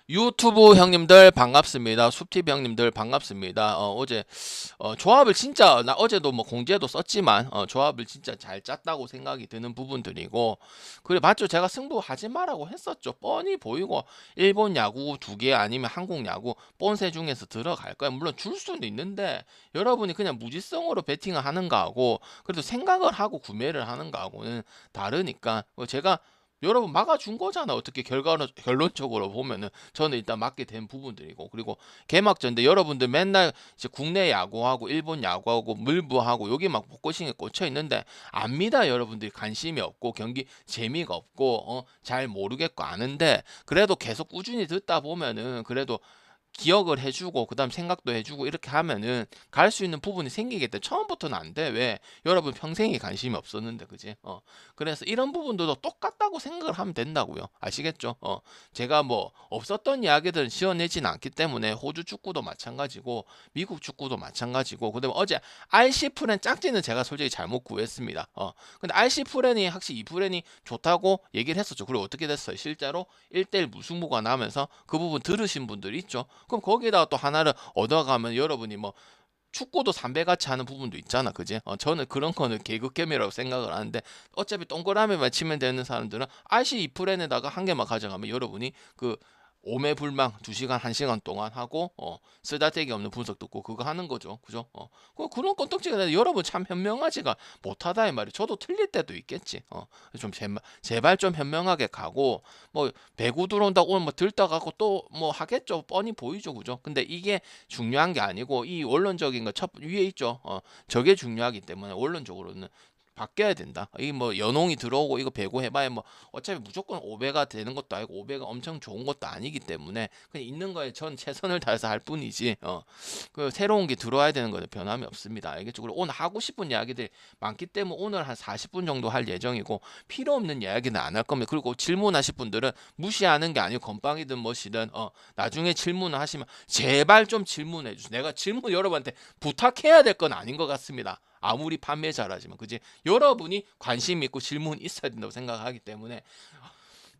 유튜브 형님들 반갑습니다. 숲TV 형님들 반갑습니다. 어제 조합을 진짜 나 어제도 뭐 공지에도 썼지만 조합을 진짜 잘 짰다고 생각이 드는 부분들이고 그래 맞죠? 제가 승부하지 마라고 했었죠. 뻔히 보이고 일본 야구 두 개 아니면 한국 야구 본세 중에서 들어갈 거야. 물론 줄 수는 있는데 여러분이 그냥 무지성으로 베팅을 하는 거하고 그래도 생각을 하고 구매를 하는 거하고는 다르니까 제가 여러분 막아준 거잖아. 어떻게 결론적으로 보면은 저는 일단 맞게 된 부분들이고 그리고 개막전인데 여러분들 맨날 이제 국내 야구하고 일본 야구하고 물부하고 여기 막 포커싱에 꽂혀 있는데 압니다. 여러분들이 관심이 없고 경기 재미가 없고 잘 모르겠고 아는데 그래도 계속 꾸준히 듣다 보면은 그래도 기억을 해주고 그다음 생각도 해주고 이렇게 하면은 갈 수 있는 부분이 생기겠다. 처음부터는 안 돼. 왜? 여러분 평생에 관심이 없었는데 그지? 그래서 이런 부분들도 똑같다고 생각을 하면 된다고요. 아시겠죠? 제가 뭐 없었던 이야기들은 지어내진 않기 때문에 호주 축구도 마찬가지고 미국 축구도 마찬가지고 그다음에 어제 RC 프렌 짝지는 제가 솔직히 잘못 구했습니다. 근데 RC 프렌이 확실히 이 프렌이 좋다고 얘기를 했었죠. 그리고 어떻게 됐어요? 실제로 1대1 무승부가 나면서 그 부분 들으신 분들 있죠? 그럼 거기에다가 또 하나를 얻어가면 여러분이 뭐 축구도 삼배같이 하는 부분도 있잖아, 그지? 저는 그런 거는 개그캠이라고 생각을 하는데 어차피 동그라미만 치면 되는 사람들은 RC 이 프렌에다가 한 개만 가져가면 여러분이 그 오매불망 2시간 1시간 동안 하고 쓰다대기 없는 분석 듣고 그거 하는 거죠. 그죠? 그런 건덕지가 아니라 여러분 참 현명하지가 못하다 이 말이. 저도 틀릴 때도 있겠지. 좀 제발 좀 현명하게 가고 뭐 배구 들어온다고 오늘 뭐 들다 가고 또 뭐 하겠죠. 뻔히 보이죠. 그죠? 근데 이게 중요한 게 아니고 이 원론적인 거 첫 위에 있죠. 저게 중요하기 때문에 원론적으로는 바뀌어야 된다. 이 뭐 연홍이 들어오고 이거 배고 해봐야 뭐 어차피 무조건 5배가 되는 것도 아니고 5배가 엄청 좋은 것도 아니기 때문에 그냥 있는 거에 전 최선을 다해서 할 뿐이지. 그 새로운 게 들어와야 되는 거는 변함이 없습니다. 알겠죠? 그리고 오늘 하고 싶은 이야기들이 많기 때문에 오늘 한 40분 정도 할 예정이고 필요 없는 이야기는 안 할 겁니다. 그리고 질문하실 분들은 무시하는 게 아니고 건빵이든 뭐시든 나중에 질문을 하시면 제발 좀 질문해 주세요. 내가 질문 여러분한테 부탁해야 될 건 아닌 것 같습니다. 아무리 판매자라지만 그지 여러분이 관심 있고 질문 있어야 된다고 생각하기 때문에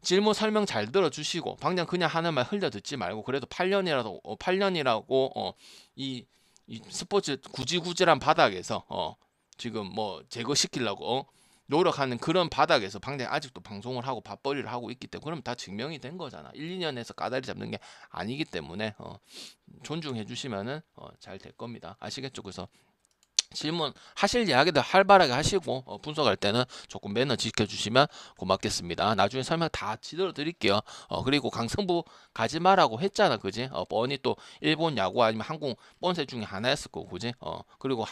질문 설명 잘 들어주시고 방장 그냥 하는 말 흘려 듣지 말고 그래도 8년이라도 8년이라고 이 스포츠 구질구질한 바닥에서 지금 뭐 제거시키려고 노력하는 그런 바닥에서 방장 아직도 방송을 하고 밥벌이를 하고 있기 때문에 그럼 다 증명이 된 거잖아. 1, 2년에서 까다리 잡는 게 아니기 때문에 존중해 주시면은 잘 될 겁니다. 아시겠죠? 그래서 질문하실 이야기들 활발하게 하시고 분석할 때는 조금 매너 지켜주시면 고맙겠습니다. 나중에 설명 다 지도로 드릴게요. 그리고 강성부 가지 마라고 했잖아, 그지? 뻔히 또 일본 야구 아니면 한국 본세 중에 하나였을 거고, 그지? 그리고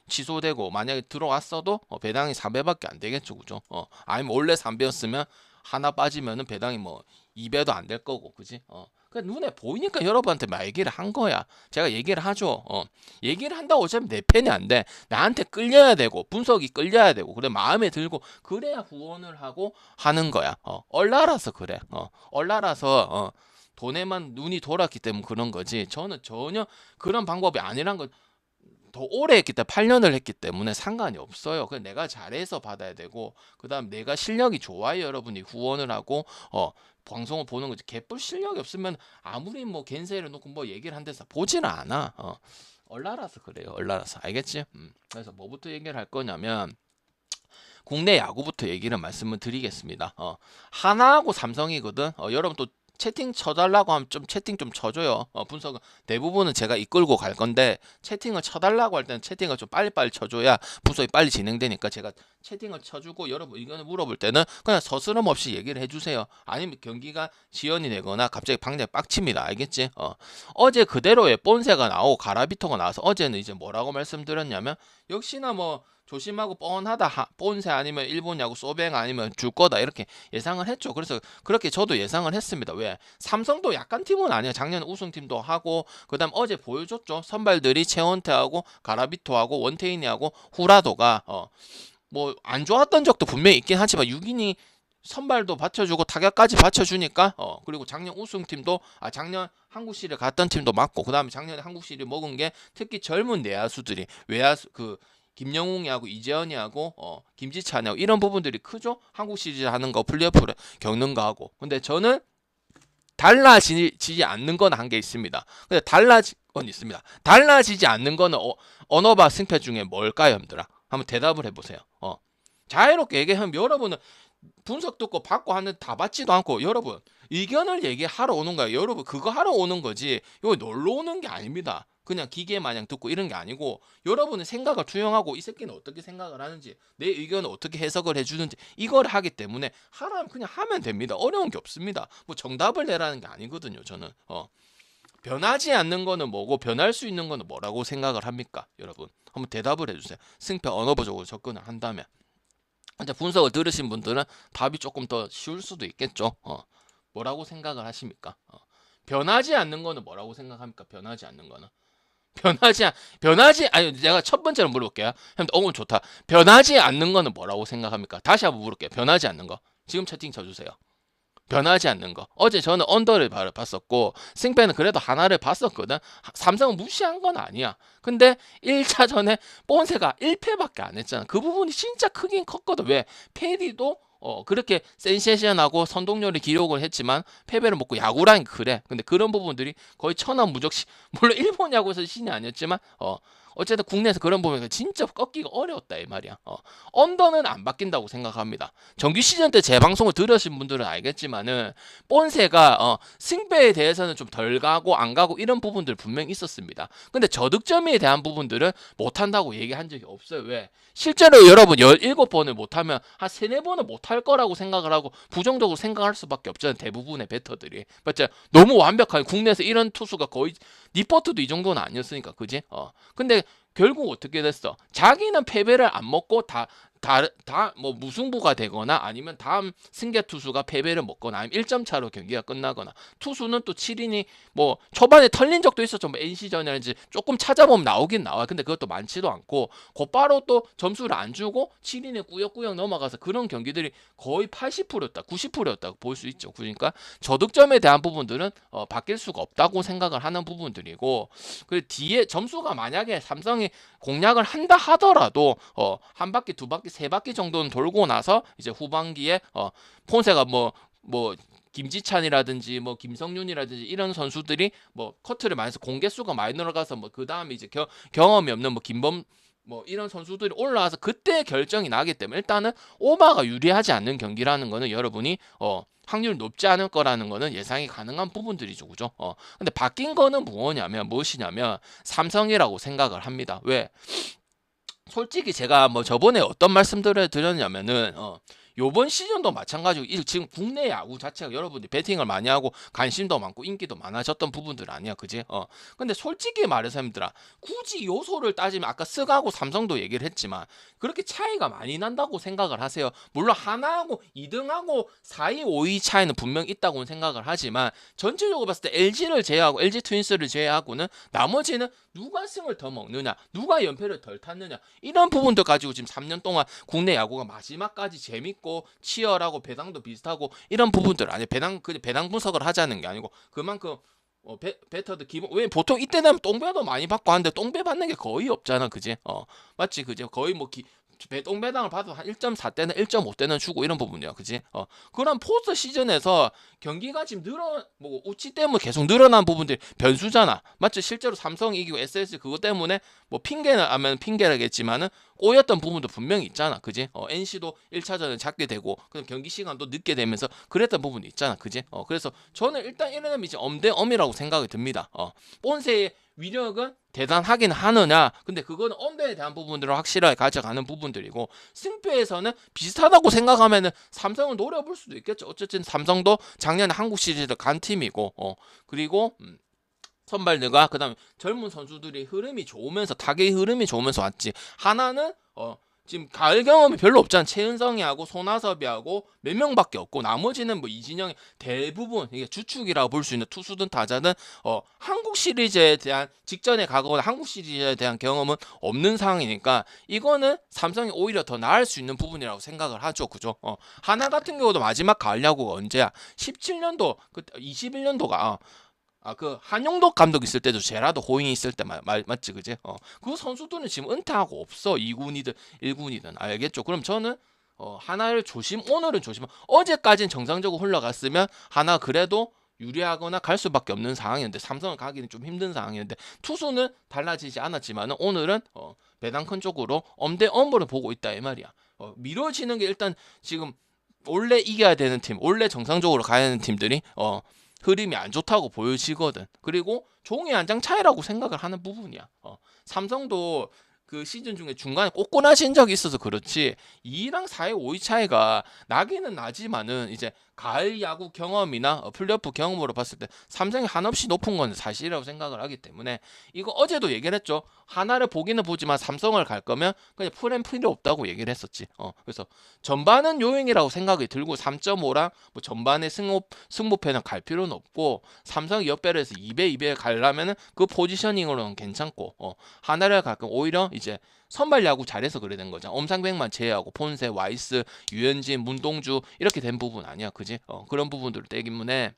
취소되고 만약에 들어왔어도 배당이 3배밖에 안 되겠죠, 그죠? 아니면 원래 3배였으면 하나 빠지면은 배당이 뭐 2배도 안 될 거고, 그지? 그 눈에 보이니까 여러분한테 막 얘기를 한 거야. 제가 얘기를 하죠. 얘기를 한다고 어차피 내 편이 안 돼. 나한테 끌려야 되고 분석이 끌려야 되고 그래 마음에 들고 그래야 후원을 하고 하는 거야. 얼라라서 그래. 얼라라서 돈에만 눈이 돌았기 때문에 그런 거지. 저는 전혀 그런 방법이 아니란 걸 더 오래 했기 때문에 8년을 했기 때문에 상관이 없어요. 그냥 내가 잘해서 받아야 되고 그다음 내가 실력이 좋아요. 여러분이 후원을 하고 방송을 보는 거지. 개뿔 실력이 없으면 아무리 뭐 겐세를 놓고 뭐 얘기를 한데서 보지는 않아. 얼라라서 그래요. 얼라라서 알겠지? 그래서 뭐부터 얘기를 할 거냐면 국내 야구부터 얘기를 말씀을 드리겠습니다. 하나하고 삼성이거든. 여러분 또 채팅 쳐달라고 하면 좀 채팅 좀 쳐줘요. 분석은 대부분은 제가 이끌고 갈 건데 채팅을 쳐달라고 할 때는 채팅을 좀 빨리빨리 쳐줘야 분석이 빨리 진행되니까 제가 채팅을 쳐주고 여러분 의견을 물어볼 때는 그냥 서스럼 없이 얘기를 해주세요. 아니면 경기가 지연이 되거나 갑자기 방향이 빡칩니다. 알겠지? 어제 그대로의 본세가 나오고 가라비토가 나와서 어제는 이제 뭐라고 말씀드렸냐면 역시나 뭐 조심하고 뻔하다 본세 아니면 일본 야구 소뱅 아니면 줄 거다 이렇게 예상을 했죠. 그래서 그렇게 저도 예상을 했습니다. 왜? 삼성도 약간 팀은 아니야. 작년 우승팀도 하고 그다음 어제 보여줬죠. 선발들이 최원태하고 가라비토하고 원태인이하고 후라도가 뭐 안 좋았던 적도 분명히 있긴 하지만 6인이 선발도 받쳐주고 타격까지 받쳐주니까 그리고 작년 우승팀도 작년 한국 시리즈 갔던 팀도 맞고 그다음에 작년에 한국 시리즈 먹은 게 특히 젊은 내야수들이 외야수 그 김영웅이하고 이재현이하고 김지찬이하고 이런 부분들이 크죠. 한국 시리즈 하는 거 플레이오프를 겪는 거하고. 근데 저는 달라지지 않는 건 한 개 있습니다. 근데 달라진 건 있습니다. 달라지지 않는 거는 언어바 승패 중에 뭘까요, 형들아? 한번 대답을 해보세요. 자유롭게 얘기하면 여러분은 분석 듣고 받고 하는 다 받지도 않고 여러분 의견을 얘기하러 오는 거예요. 여러분 그거 하러 오는 거지 이거 놀러 오는 게 아닙니다. 그냥 기계 마냥 듣고 이런 게 아니고 여러분의 생각을 투영하고 이 새끼는 어떻게 생각을 하는지 내 의견을 어떻게 해석을 해주는지 이걸 하기 때문에 하라면 그냥 하면 됩니다. 어려운 게 없습니다. 뭐 정답을 내라는 게 아니거든요. 저는 변하지 않는 거는 뭐고 변할 수 있는 거는 뭐라고 생각을 합니까? 여러분 한번 대답을 해주세요. 승패 언어버적으로 접근을 한다면 이제 분석을 들으신 분들은 답이 조금 더 쉬울 수도 있겠죠. 뭐라고 생각을 하십니까? 변하지 않는 거는 뭐라고 생각합니까? 변하지 않는 거는 아니 내가 첫 번째로 물어볼게요. 형님 좋다. 변하지 않는 거는 뭐라고 생각합니까? 다시 한번 물을게요. 변하지 않는 거 지금 채팅 쳐주세요. 변하지 않는 거. 어제 저는 언더를 봤었고 승패는 그래도 하나를 봤었거든. 삼성은 무시한 건 아니야. 근데 1차전에 본세가 1패밖에 안 했잖아. 그 부분이 진짜 크긴 컸거든. 왜? 페디도 그렇게 센세이션하고 선동열이 기록을 했지만 패배를 먹고 야구라는 그래. 근데 그런 부분들이 거의 천하무적시 물론 일본 야구에서 신이 아니었지만 어쨌든 국내에서 그런 부분이 진짜 꺾기가 어려웠다 이 말이야. 언더는 안 바뀐다고 생각합니다. 정규 시즌 때 제 방송을 들으신 분들은 알겠지만은 본세가 승패에 대해서는 좀 덜 가고 안 가고 이런 부분들 분명히 있었습니다. 근데 저득점에 대한 부분들은 못한다고 얘기한 적이 없어요. 왜? 실제로 여러분 17번을 못하면 한 3, 4번은 못할 거라고 생각을 하고 부정적으로 생각할 수밖에 없잖아요. 대부분의 배터들이. 맞죠? 너무 완벽한 국내에서 이런 투수가 거의 니퍼트도 이 정도는 아니었으니까 그지? 근데 결국 어떻게 됐어? 자기는 패배를 안 먹고 뭐 무승부가 되거나 아니면 다음 승계 투수가 패배를 먹거나 아니면 1점 차로 경기가 끝나거나 투수는 또 7이니 뭐 초반에 털린 적도 있었죠. 뭐 NC전이라든지 조금 찾아보면 나오긴 나와. 근데 그것도 많지도 않고 곧바로 또 점수를 안 주고 7이니 꾸역꾸역 넘어가서 그런 경기들이 거의 80%였다 90%였다고 볼 수 있죠. 그러니까 저득점에 대한 부분들은 바뀔 수가 없다고 생각을 하는 부분들이고 그 뒤에 점수가 만약에 삼성이 공략을 한다 하더라도 한 바퀴 두 바퀴 세 바퀴 정도는 돌고 나서 이제 후반기에 폰세가 뭐 김지찬이라든지 뭐 김성윤이라든지 이런 선수들이 뭐 커트를 많이 해서 공개 수가 많이 늘어가서 뭐 그 다음에 이제 경험이 없는 뭐 김범 뭐 이런 선수들이 올라와서 그때 결정이 나기 때문에 일단은 오바가 유리하지 않는 경기라는 거는 여러분이 확률이 높지 않을 거라는 거는 예상이 가능한 부분들이죠. 그죠? 근데 바뀐 거는 무엇이냐면 삼성이라고 생각을 합니다. 왜? 솔직히 제가 뭐 저번에 어떤 말씀들을 드렸냐면은 요번 시즌도 마찬가지고 지금 국내 야구 자체가 여러분들이 배팅을 많이 하고 관심도 많고 인기도 많아졌던 부분들 아니야 그지? 근데 솔직히 말해서 힘들아 굳이 요소를 따지면 아까 스가하고 삼성도 얘기를 했지만 그렇게 차이가 많이 난다고 생각을 하세요. 물론 하나하고 2등하고 4위 5위 차이는 분명 있다고 생각을 하지만 전체적으로 봤을 때 LG를 제외하고 LG 트윈스를 제외하고는 나머지는 누가 승을 더 먹느냐 누가 연패를 덜 탔느냐 이런 부분들 가지고 지금 3년 동안 국내 야구가 마지막까지 재밌고 치열하고 배당도 비슷하고 이런 부분들 아니 배당 분석을 하자는 게 아니고 그만큼 배터도 기본 왜 보통 이때 되면 똥배도 많이 받고 하는데 똥배 받는 게 거의 없잖아 그지? 맞지 그지? 거의 뭐 똥배당을 받아도 한 1.4대는 1.5대는 주고 이런 부분이야 그지? 그런 포스트 시즌에서 경기가 지금 뭐 우치 때문에 계속 늘어난 부분들이 변수잖아 맞지? 실제로 삼성이 이기고 SS 그것 때문에 뭐 핑계는 하면 핑계라겠지만은 꼬였던 부분도 분명히 있잖아 그지? NC도 1차전에 잡게 되고 그럼 경기 시간도 늦게 되면서 그랬던 부분도 있잖아 그지? 그래서 저는 일단 이러면 이제 엄대엄이라고 생각이 듭니다. 본세의 위력은 대단하긴 하느냐 근데 그거는 언더에 대한 부분들을 확실하게 가져가는 부분들이고 승패에서는 비슷하다고 생각하면은 삼성을 노려볼 수도 있겠죠. 어쨌든 삼성도 작년에 한국 시리즈를 간 팀이고 그리고 선발들과 그다음에 젊은 선수들이 흐름이 좋으면서 타격의 흐름이 좋으면서 왔지. 하나는 지금 가을 경험이 별로 없잖아. 최은성이하고 손아섭이하고 몇 명밖에 없고 나머지는 뭐 이진영이 대부분 이게 주축이라고 볼 수 있는 투수든 타자든 한국 시리즈에 대한 직전에 가거나 한국 시리즈에 대한 경험은 없는 상황이니까 이거는 삼성이 오히려 더 나을 수 있는 부분이라고 생각을 하죠. 그죠? 하나 같은 경우도 마지막 가을 야구가 언제야? 17년도 21년도가 그 한용덕 감독 있을 때도 제라도 호잉이 있을 때 맞지 그지? 그 선수들은 지금 은퇴하고 없어. 2군이든 1군이든 알겠죠? 그럼 저는 하나를 오늘은 조심. 어제까지는 정상적으로 흘러갔으면 하나 그래도 유리하거나 갈 수밖에 없는 상황이었는데 삼성을 가기는 좀 힘든 상황이었는데 투수는 달라지지 않았지만은 오늘은 배당 큰 쪽으로 엄대 엄보를 보고 있다 이 말이야. 미뤄지는 게 일단 지금 원래 이겨야 되는 팀, 원래 정상적으로 가야 하는 팀들이 흐름이 안 좋다고 보여지거든. 그리고 종이 한 장 차이라고 생각을 하는 부분이야. 삼성도 그 시즌 중에 중간에 꽂고나신 적이 있어서 그렇지 2위랑 4위, 5위 차이가 나기는 나지만은 이제 가을 야구 경험이나 플레이오프 경험으로 봤을 때 삼성이 한없이 높은 건 사실이라고 생각을 하기 때문에 이거 어제도 얘기를 했죠. 하나를 보기는 보지만 삼성을 갈 거면 그냥 풀앤 필요 없다고 얘기를 했었지. 그래서 전반은 요행이라고 생각이 들고 3.5랑 뭐 전반의 승부패는 갈 필요는 없고 삼성이 역배를 해서 2배 2배 가려면은 그 포지셔닝으로는 괜찮고 하나를 갈 거면 오히려 이제 선발 야구 잘해서 그래 된 거잖아. 엄상백만 제외하고 폰세, 와이스, 유현진, 문동주 이렇게 된 부분 아니야, 그지? 그런 부분들 때문에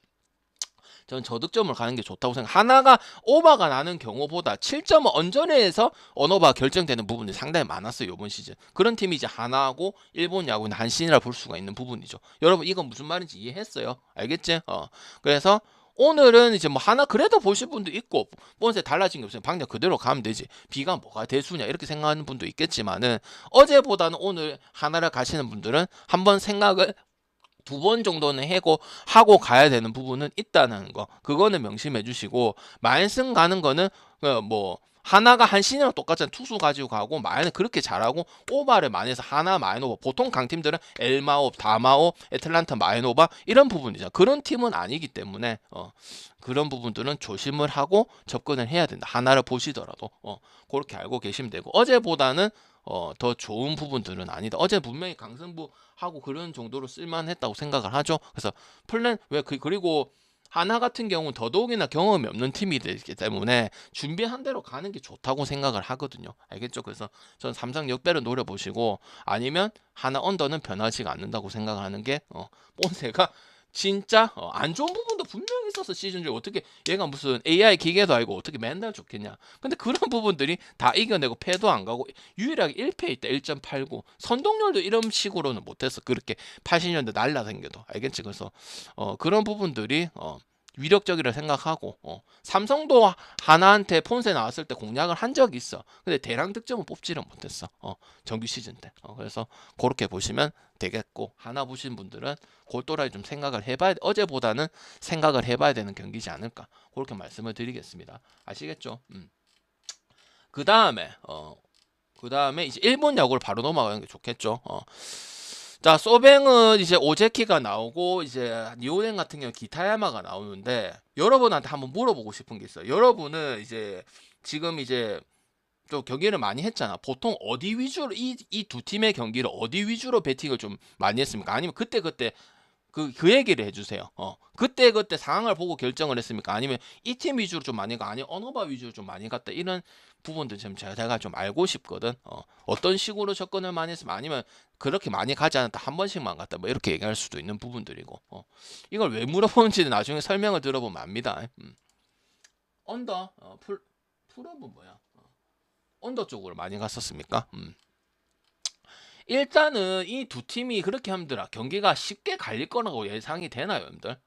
저는 저득점을 가는 게 좋다고 생각. 하나가 오버가 나는 경우보다 7점 언저리에서 언오버가 결정되는 부분이 상당히 많았어요 이번 시즌. 그런 팀이 이제 하나하고 일본 야구는 한신이라 볼 수가 있는 부분이죠. 여러분 이건 무슨 말인지 이해했어요? 알겠지? 그래서 오늘은 이제 뭐 하나 그래도 보실 분도 있고 본세 달라진 게 없어요. 방향 그대로 가면 되지. 비가 뭐가 대수냐 이렇게 생각하는 분도 있겠지만은 어제보다는 오늘 하나를 가시는 분들은 한번 생각을 2번 정도는 하고 가야 되는 부분은 있다는 거. 그거는 명심해 주시고 마인승 가는 거는 뭐 하나가 한신이랑 똑같잖아. 투수 가지고 가고 마인은 그렇게 잘하고 오바를 많이 해서 하나 마인오바 보통 강팀들은 엘마오, 다마오, 애틀란타 마인오바 이런 부분이죠. 그런 팀은 아니기 때문에 그런 부분들은 조심을 하고 접근을 해야 된다. 하나를 보시더라도 그렇게 알고 계시면 되고 어제보다는 더 좋은 부분들은 아니다. 어제 분명히 강승부하고 그런 정도로 쓸만했다고 생각을 하죠. 그래서 플랜 그리고 하나 같은 경우는 더더욱이나 경험이 없는 팀이 되기 때문에 준비한 대로 가는 게 좋다고 생각을 하거든요. 알겠죠? 그래서 전 삼성 역배를 노려보시고 아니면 하나 언더는 변하지가 않는다고 생각을 하는 게 본세가 진짜 안 좋은 부분도 분명히 있어서 시즌 중에 어떻게 얘가 무슨 AI 기계도 아니고 어떻게 맨날 좋겠냐. 근데 그런 부분들이 다 이겨내고 패도 안 가고 유일하게 1패 있다 1.89 선동열도 이런 식으로는 못했어. 그렇게 80년대 날라다녀도 알겠지. 그래서 그런 부분들이 위력적이라 생각하고 삼성도 하나한테 폰세 나왔을 때 공략을 한 적이 있어. 근데 대량 득점은 뽑지를 못했어. 정규 시즌 때. 그래서 그렇게 보시면 되겠고 하나 보신 분들은 골도라이 좀 생각을 해봐야 어제보다는 생각을 해봐야 되는 경기지 않을까 그렇게 말씀을 드리겠습니다. 아시겠죠? 그 다음에 이제 일본 야구를 바로 넘어가는 게 좋겠죠. 자, 소뱅은 이제 오제키가 나오고 이제 니오넨 같은 경우 기타야마가 나오는데 여러분한테 한번 물어보고 싶은 게 있어요. 여러분은 이제 지금 이제 좀 경기를 많이 했잖아. 보통 어디 위주로 이 두 팀의 경기를 어디 위주로 배팅을 좀 많이 했습니까? 아니면 그때 그 얘기를 해주세요. 그때 상황을 보고 결정을 했습니까? 아니면 이 팀 위주로 좀 많이 가, 아니면 언어바 위주로 좀 많이 갔다 이런 부분들 좀 제가 좀 알고 싶거든. 어떤 식으로 접근을 많이 했으면 아니면 그렇게 많이 가지 않았다 한 번씩만 갔다 뭐 이렇게 얘기할 수도 있는 부분들이고 이걸 왜 물어보는지는 나중에 설명을 들어보면 압니다. 언더 풀업은 뭐야? 언더 쪽으로 많이 갔었습니까? 일단은 이 두 팀이 그렇게 하면더라 경기가 쉽게 갈릴 거라고 예상이 되나요, 여러분들?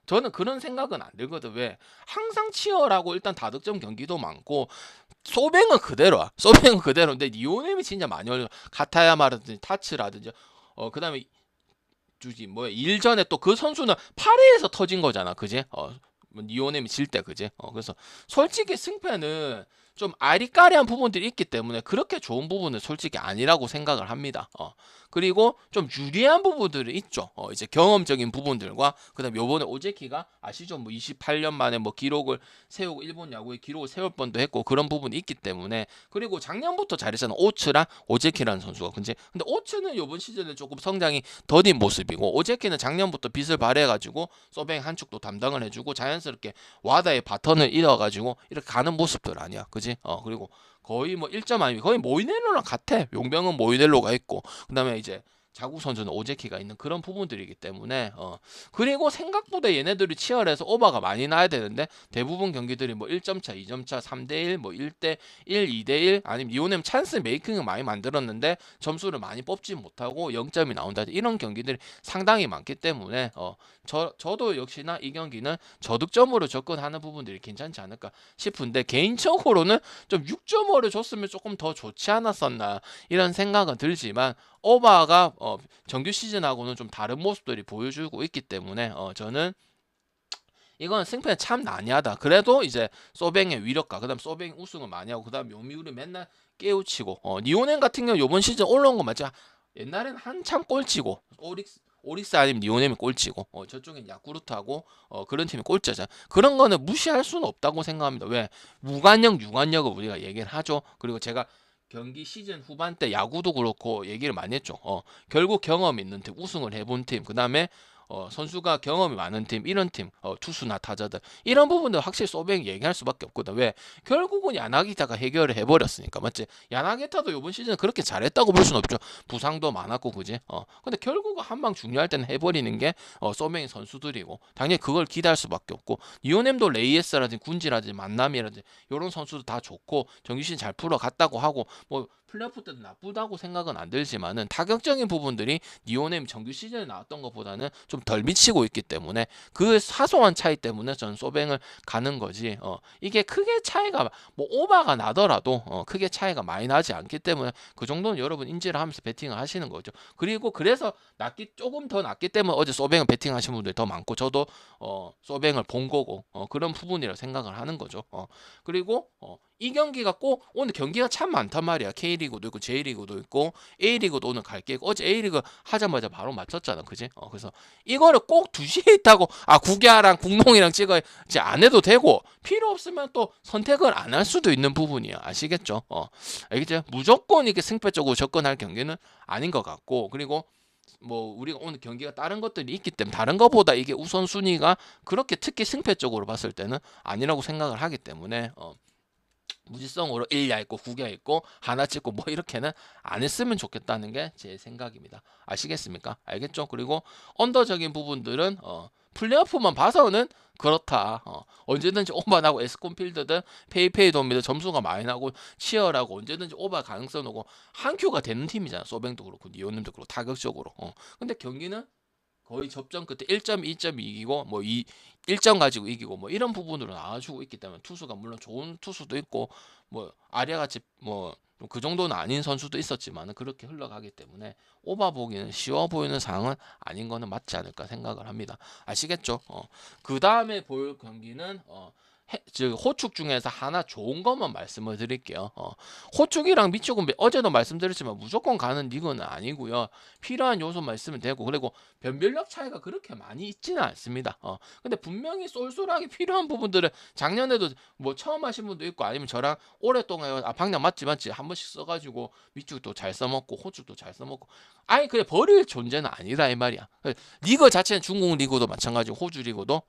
저는 그런 생각은 안 들거든. 왜? 항상 치열하고 일단 다득점 경기도 많고 소뱅은 그대로야. 소뱅은 그대로인데 니오넴이 진짜 많이 올려. 카타야마라든지 타츠라든지 그다음에 주지 뭐야 일전에 또 그 선수는 8회에서 터진 거잖아, 그지? 니오넴이 질 때, 그지? 그래서 솔직히 승패는 좀 아리까리한 부분들이 있기 때문에 그렇게 좋은 부분은 솔직히 아니라고 생각을 합니다. 그리고 좀 유리한 부분들이 있죠. 이제 경험적인 부분들과 그다음 요번에 오제키가 아시죠? 뭐 28년 만에 뭐 기록을 세우고 일본 야구의 기록을 세울 뻔도 했고 그런 부분이 있기 때문에 그리고 작년부터 잘했잖아. 오츠랑 오제키라는 선수가. 근데 오츠는 요번 시즌에 조금 성장이 더딘 모습이고 오제키는 작년부터 빛을 발해가지고 소뱅 한축도 담당을 해주고 자연스럽게 와다의 바턴을 잃어가지고 이렇게 가는 모습들 아니야. 그지? 그리고 거의 뭐 1점 아니면 거의 모이넬로랑 같아. 용병은 모이넬로가 있고 그다음에 이제 자국 선수는 오재키가 있는 그런 부분들이기 때문에 그리고 생각보다 얘네들이 치열해서 오버가 많이 나야 되는데 대부분 경기들이 뭐 1점 차, 2점 차, 3대1, 뭐 1대1, 2대1 아니면 니오넴 찬스 메이킹을 많이 만들었는데 점수를 많이 뽑지 못하고 0점이 나온다. 이런 경기들이 상당히 많기 때문에 저도 역시나 이 경기는 저득점으로 접근하는 부분들이 괜찮지 않을까 싶은데 개인적으로는 좀 6.5를 줬으면 조금 더 좋지 않았었나 이런 생각은 들지만 오바가 정규 시즌하고는 좀 다른 모습들이 보여주고 있기 때문에 저는 이건 승패는 참 난해하다. 그래도 이제 소뱅의 위력과 그다음 소뱅 우승을 많이 하고 그다음 요미우리 맨날 깨우치고 니오넨 같은 경우 요번 시즌 올라온 거 맞죠? 옛날엔 한참 꼴찌고 오릭스 아니면 니오넴이 꼴찌고 저쪽엔 야쿠르트하고 그런 팀이 꼴찌잖아. 그런 거는 무시할 수는 없다고 생각합니다. 왜? 무관력, 유관력을 우리가 얘기를 하죠. 그리고 제가 경기 시즌 후반 때 야구도 그렇고 얘기를 많이 했죠. 결국 경험 있는 팀, 우승을 해본 팀, 그 다음에 선수가 경험이 많은 팀, 이런 팀, 투수나 타자들 이런 부분들 확실히 소뱅 얘기할 수밖에 없거든. 왜? 결국은 야나기타가 해결을 해버렸으니까 맞지? 야나기타도 이번 시즌 그렇게 잘했다고 볼 수는 없죠. 부상도 많았고 그지? 근데 결국은 한 방 중요할 때는 해버리는 게 소뱅 선수들이고 당연히 그걸 기대할 수밖에 없고 니오넴도 레이에스라든지 군지라든지 만남이라든지 이런 선수도 다 좋고 정규 시즌 잘 풀어갔다고 하고 뭐 플레이오프 때도 나쁘다고 생각은 안 들지만은 타격적인 부분들이 니오넴 정규 시즌에 나왔던 것보다는 좀 덜 미치고 있기 때문에 그 사소한 차이 때문에 저는 소뱅을 가는 거지. 이게 크게 차이가 뭐 오바가 나더라도 크게 차이가 많이 나지 않기 때문에 그 정도는 여러분 인지를 하면서 베팅을 하시는 거죠. 그리고 그래서 조금 더 낮기 때문에 어제 소뱅을 베팅하신 분들이 더 많고 저도 소뱅을 본 거고 그런 부분이라 생각을 하는 거죠. 그리고 이 경기가 꼭 오늘 경기가 참 많단 말이야. K리그도 있고 J리그도 있고 A리그도 오늘 갈게 있고 어제 A리그 하자마자 바로 맞췄잖아. 그지? 그래서 이거를 꼭 2시에 있다고 국야랑 국농이랑 찍어야지 안 해도 되고 필요 없으면 또 선택을 안 할 수도 있는 부분이야. 아시겠죠? 알겠죠? 무조건 이렇게 승패적으로 접근할 경기는 아닌 것 같고 그리고 뭐 우리가 오늘 경기가 다른 것들이 있기 때문에 다른 것보다 이게 우선순위가 그렇게 특히 승패적으로 봤을 때는 아니라고 생각을 하기 때문에 무지성으로 1야 있고 9야 있고 하나 찍고 뭐 이렇게는 안 했으면 좋겠다는 게 제 생각입니다. 아시겠습니까? 알겠죠? 그리고 언더적인 부분들은 플레이오프만 봐서는 그렇다. 언제든지 오버나고 에스콘필드든 페이페이 도미든 점수가 많이 나고 치열하고 언제든지 오버 가능성 오고 한 큐가 되는 팀이잖아. 소뱅도 그렇고 니오님도 그렇고 타격적으로. 근데 경기는 거의 접전 끝에 1점, 2점 이기고 뭐 1점 가지고 이기고 뭐 이런 부분으로 나와주고 있기 때문에 투수가 물론 좋은 투수도 있고 뭐 아리아같이 뭐 그 정도는 아닌 선수도 있었지만 그렇게 흘러가기 때문에 오바 보기는 쉬워 보이는 상황은 아닌 거는 맞지 않을까 생각을 합니다. 아시겠죠? 그 다음에 볼 경기는 즉 호축 중에서 하나 좋은 것만 말씀을 드릴게요. 호축이랑 미축은 어제도 말씀드렸지만 무조건 가는 리그는 아니고요. 필요한 요소만 있으면 되고 그리고 변별력 차이가 그렇게 많이 있지는 않습니다. 근데 분명히 쏠쏠하게 필요한 부분들은 작년에도 뭐 처음 하신 분도 있고 아니면 저랑 오랫동안 방향 맞지 한 번씩 써가지고 미축도 잘 써먹고 호축도 잘 써먹고 아니 그래 버릴 존재는 아니다 이 말이야. 리그 자체는 중국 리그도 마찬가지고 호주 리그도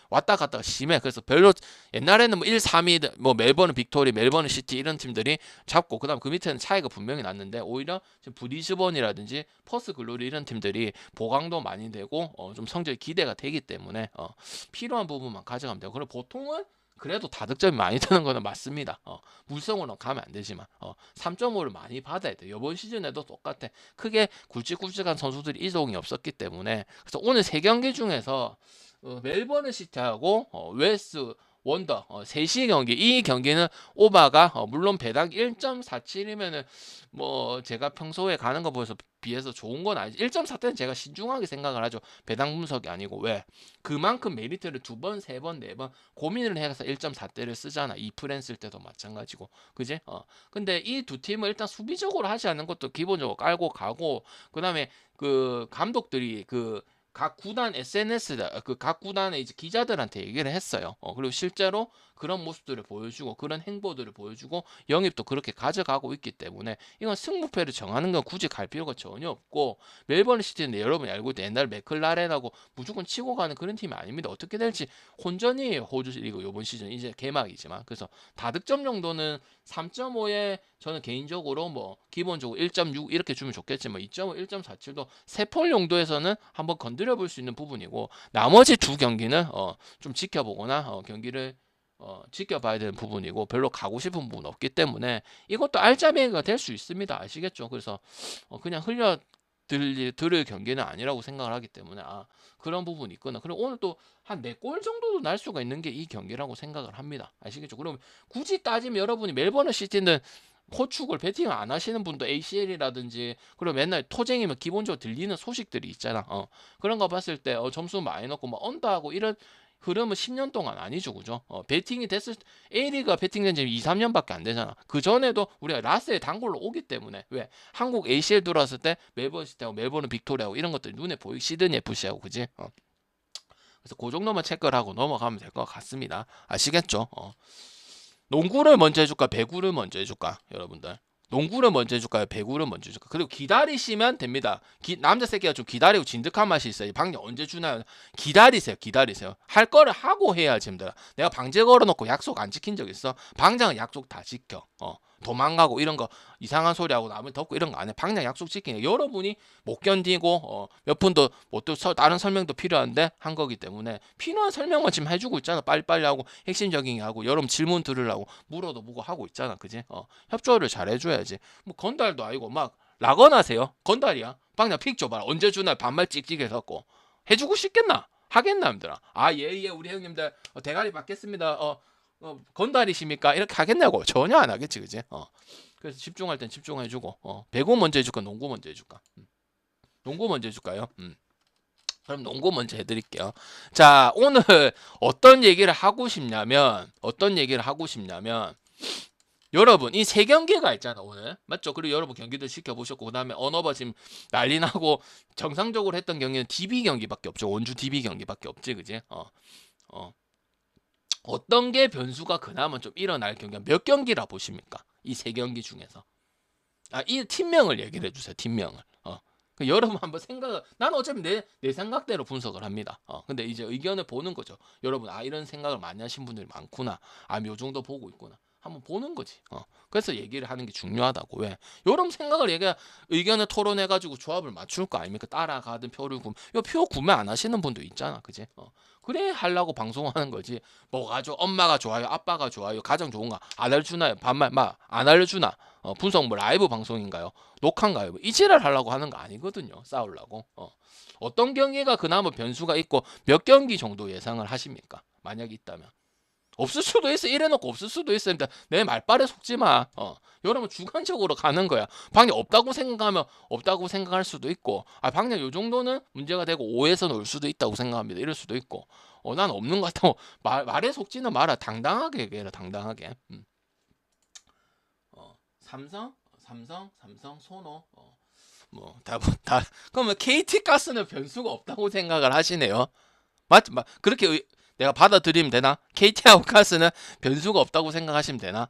왔다 갔다 심해. 그래서 별로 옛날에는 뭐 1, 3위 뭐 멜버른 빅토리, 멜버른 시티 이런 팀들이 잡고 그다음 그 밑에는 차이가 분명히 났는데 오히려 지금 브리즈번이라든지 퍼스 글로리 이런 팀들이 보강도 많이 되고 좀 성적이 기대가 되기 때문에 필요한 부분만 가져가면 되고 그리고 보통은 그래도 다득점이 많이 되는 거는 맞습니다. 물성으로 가면 안 되지만 3.5를 많이 받아야 돼요. 이번 시즌에도 똑같아. 크게 굵직굵직한 선수들이 이동이 없었기 때문에 그래서 오늘 3경기 중에서 멜버른 시티하고 웨스 원더 3시 경기 이 경기는 오바가 물론 배당 1.47이면은 뭐 제가 평소에 가는 거 비해서 좋은 건 아니지 1.4대는 제가 신중하게 생각을 하죠. 배당 분석이 아니고 왜 그만큼 메리트를 2번, 3번, 4번 고민을 해서 1.4대를 쓰잖아. 이프렌 쓸 때도 마찬가지고 그지? 근데 이 두 팀을 일단 수비적으로 하지 않는 것도 기본적으로 깔고 가고 그 다음에 그 감독들이 그 각 구단 SNS 그 각 구단의 이제 기자들한테 얘기를 했어요. 그리고 실제로 그런 모습들을 보여주고 그런 행보들을 보여주고 영입도 그렇게 가져가고 있기 때문에 이건 승부패를 정하는 건 굳이 갈 필요가 전혀 없고 멜버른 시티는 여러분이 알고 있던 옛날 맥클라렌하고 무조건 치고 가는 그런 팀이 아닙니다. 어떻게 될지 혼전이에요. 호주 리그 이번 시즌 이제 개막이지만 그래서 다득점 정도는 3.5에 저는 개인적으로 뭐 기본적으로 1.6 이렇게 주면 좋겠지만 2.5, 1.47도 세폴 용도에서는 한번 건드려 볼 수 있는 부분이고 나머지 두 경기는 좀 지켜보거나 경기를 지켜봐야 되는 부분이고 별로 가고 싶은 부분 없기 때문에 이것도 알짜배기가 될 수 있습니다. 아시겠죠? 그래서 그냥 들을 경기는 아니라고 생각을 하기 때문에 그런 부분이 있거나 그리고 오늘 또 한 4골 정도도 날 수가 있는 게 이 경기라고 생각을 합니다. 아시겠죠? 그럼 굳이 따지면 여러분이 멜버른 시티는 포축을 배팅을 안 하시는 분도 ACL이라든지 그리고 맨날 토쟁이면 기본적으로 들리는 소식들이 있잖아. 그런 거 봤을 때 점수 많이 넣고 뭐 언더하고 이런 흐름은 10년 동안 아니죠. 그죠? 배팅이 됐을 A리그가 배팅된 지 2, 3년밖에 안 되잖아. 그 전에도 우리가 라스에 단골로 오기 때문에 왜? 한국 ACL 들어왔을 때 멜버른 시티하고 멜버른 빅토리아하고 이런 것들 눈에 보이고 시드니 FC하고 그지? 그래서 그 정도만 체크를 하고 넘어가면 될 것 같습니다. 아시겠죠? 농구를 먼저 해줄까? 배구를 먼저 해줄까? 여러분들. 농구를 먼저 해줄까요? 배구를 먼저 해줄까? 그리고 기다리시면 됩니다. 남자 새끼가 좀 기다리고 진득한 맛이 있어요. 방역 언제 주나요? 기다리세요. 기다리세요. 할 거를 하고 해야지 힘들어. 내가 방제 걸어놓고 약속 안 지킨 적 있어? 방장은 약속 다 지켜. 도망가고 이런 거 이상한 소리 하고 남을 덮고 이런 거 안 해. 방장 약속 지키는 여러분이 못 견디고 몇 분도 뭐 또 다른 설명도 필요한데 한 거기 때문에 필요한 설명만 지금 해주고 있잖아. 빨리빨리 하고 핵심적인 게 하고 여러분 질문 들으려고 물어도 보고 하고 있잖아. 그지? 협조를 잘 해줘야지. 뭐 건달도 아니고 막 라건하세요. 건달이야. 방장 픽 줘봐라. 언제 주나 반말 찍찍해 갖고 해주고 싶겠나? 하겠나 힘들어. 예 우리 형님들 대가리 받겠습니다. 건달이십니까? 이렇게 하겠냐고. 전혀 안 하겠지, 그지? 그래서 집중할 땐 집중해주고, 배구 먼저 해줄까, 농구 먼저 해줄까? 농구 먼저 해줄까요? 그럼 농구 먼저 해드릴게요. 자, 오늘 어떤 얘기를 하고 싶냐면, 여러분, 이 세 경기가 있잖아, 오늘. 맞죠? 그리고 여러분 경기도 지켜보셨고, 그 다음에 언어버 지금 난리 나고, 정상적으로 했던 경기는 DB 경기밖에 없죠. 원주 DB 경기밖에 없지, 그지? 어떤 게 변수가 그나마 좀 일어날 경기가 몇 경기라 보십니까? 이 세 경기 중에서. 이 팀명을 얘기를 해주세요. 팀명을. 여러분 한번 나는 어차피 내 생각대로 분석을 합니다. 근데 이제 의견을 보는 거죠. 여러분, 이런 생각을 많이 하신 분들이 많구나. 요 정도 보고 있구나. 한번 보는 거지. 그래서 얘기를 하는 게 중요하다고. 왜? 여러분 생각을 의견을 토론해가지고 조합을 맞출 거 아닙니까? 따라가든 표를 표 구매 안 하시는 분도 있잖아. 그지? 그래 하려고 방송하는 거지. 뭐가 좋아? 엄마가 좋아요? 아빠가 좋아요? 가장 좋은가? 안 알려주나요? 반말 안 알려주나? 분석 라이브 방송인가요? 녹화인가요? 이 지랄 하려고 하는 거 아니거든요. 싸우려고. 어떤 경기가 그나마 변수가 있고 몇 경기 정도 예상을 하십니까? 만약에 있다면. 없을 수도 있어. 이래놓고 없을 수도 있어. 내 말빨에 속지 마. 여러분 주관적으로 가는 거야. 방역 없다고 생각하면 없다고 생각할 수도 있고, 방역 요 정도는 문제가 되고 5에서 올 수도 있다고 생각합니다. 이럴 수도 있고, 난 없는 것 같다고 말에 속지는 마라. 당당하게 얘기해라. 당당하게. 삼성, 소노. 그러면 KT 가스는 변수가 없다고 생각을 하시네요. 그렇게 내가 받아들이면 되나? KT하고 가스는 변수가 없다고 생각하시면 되나?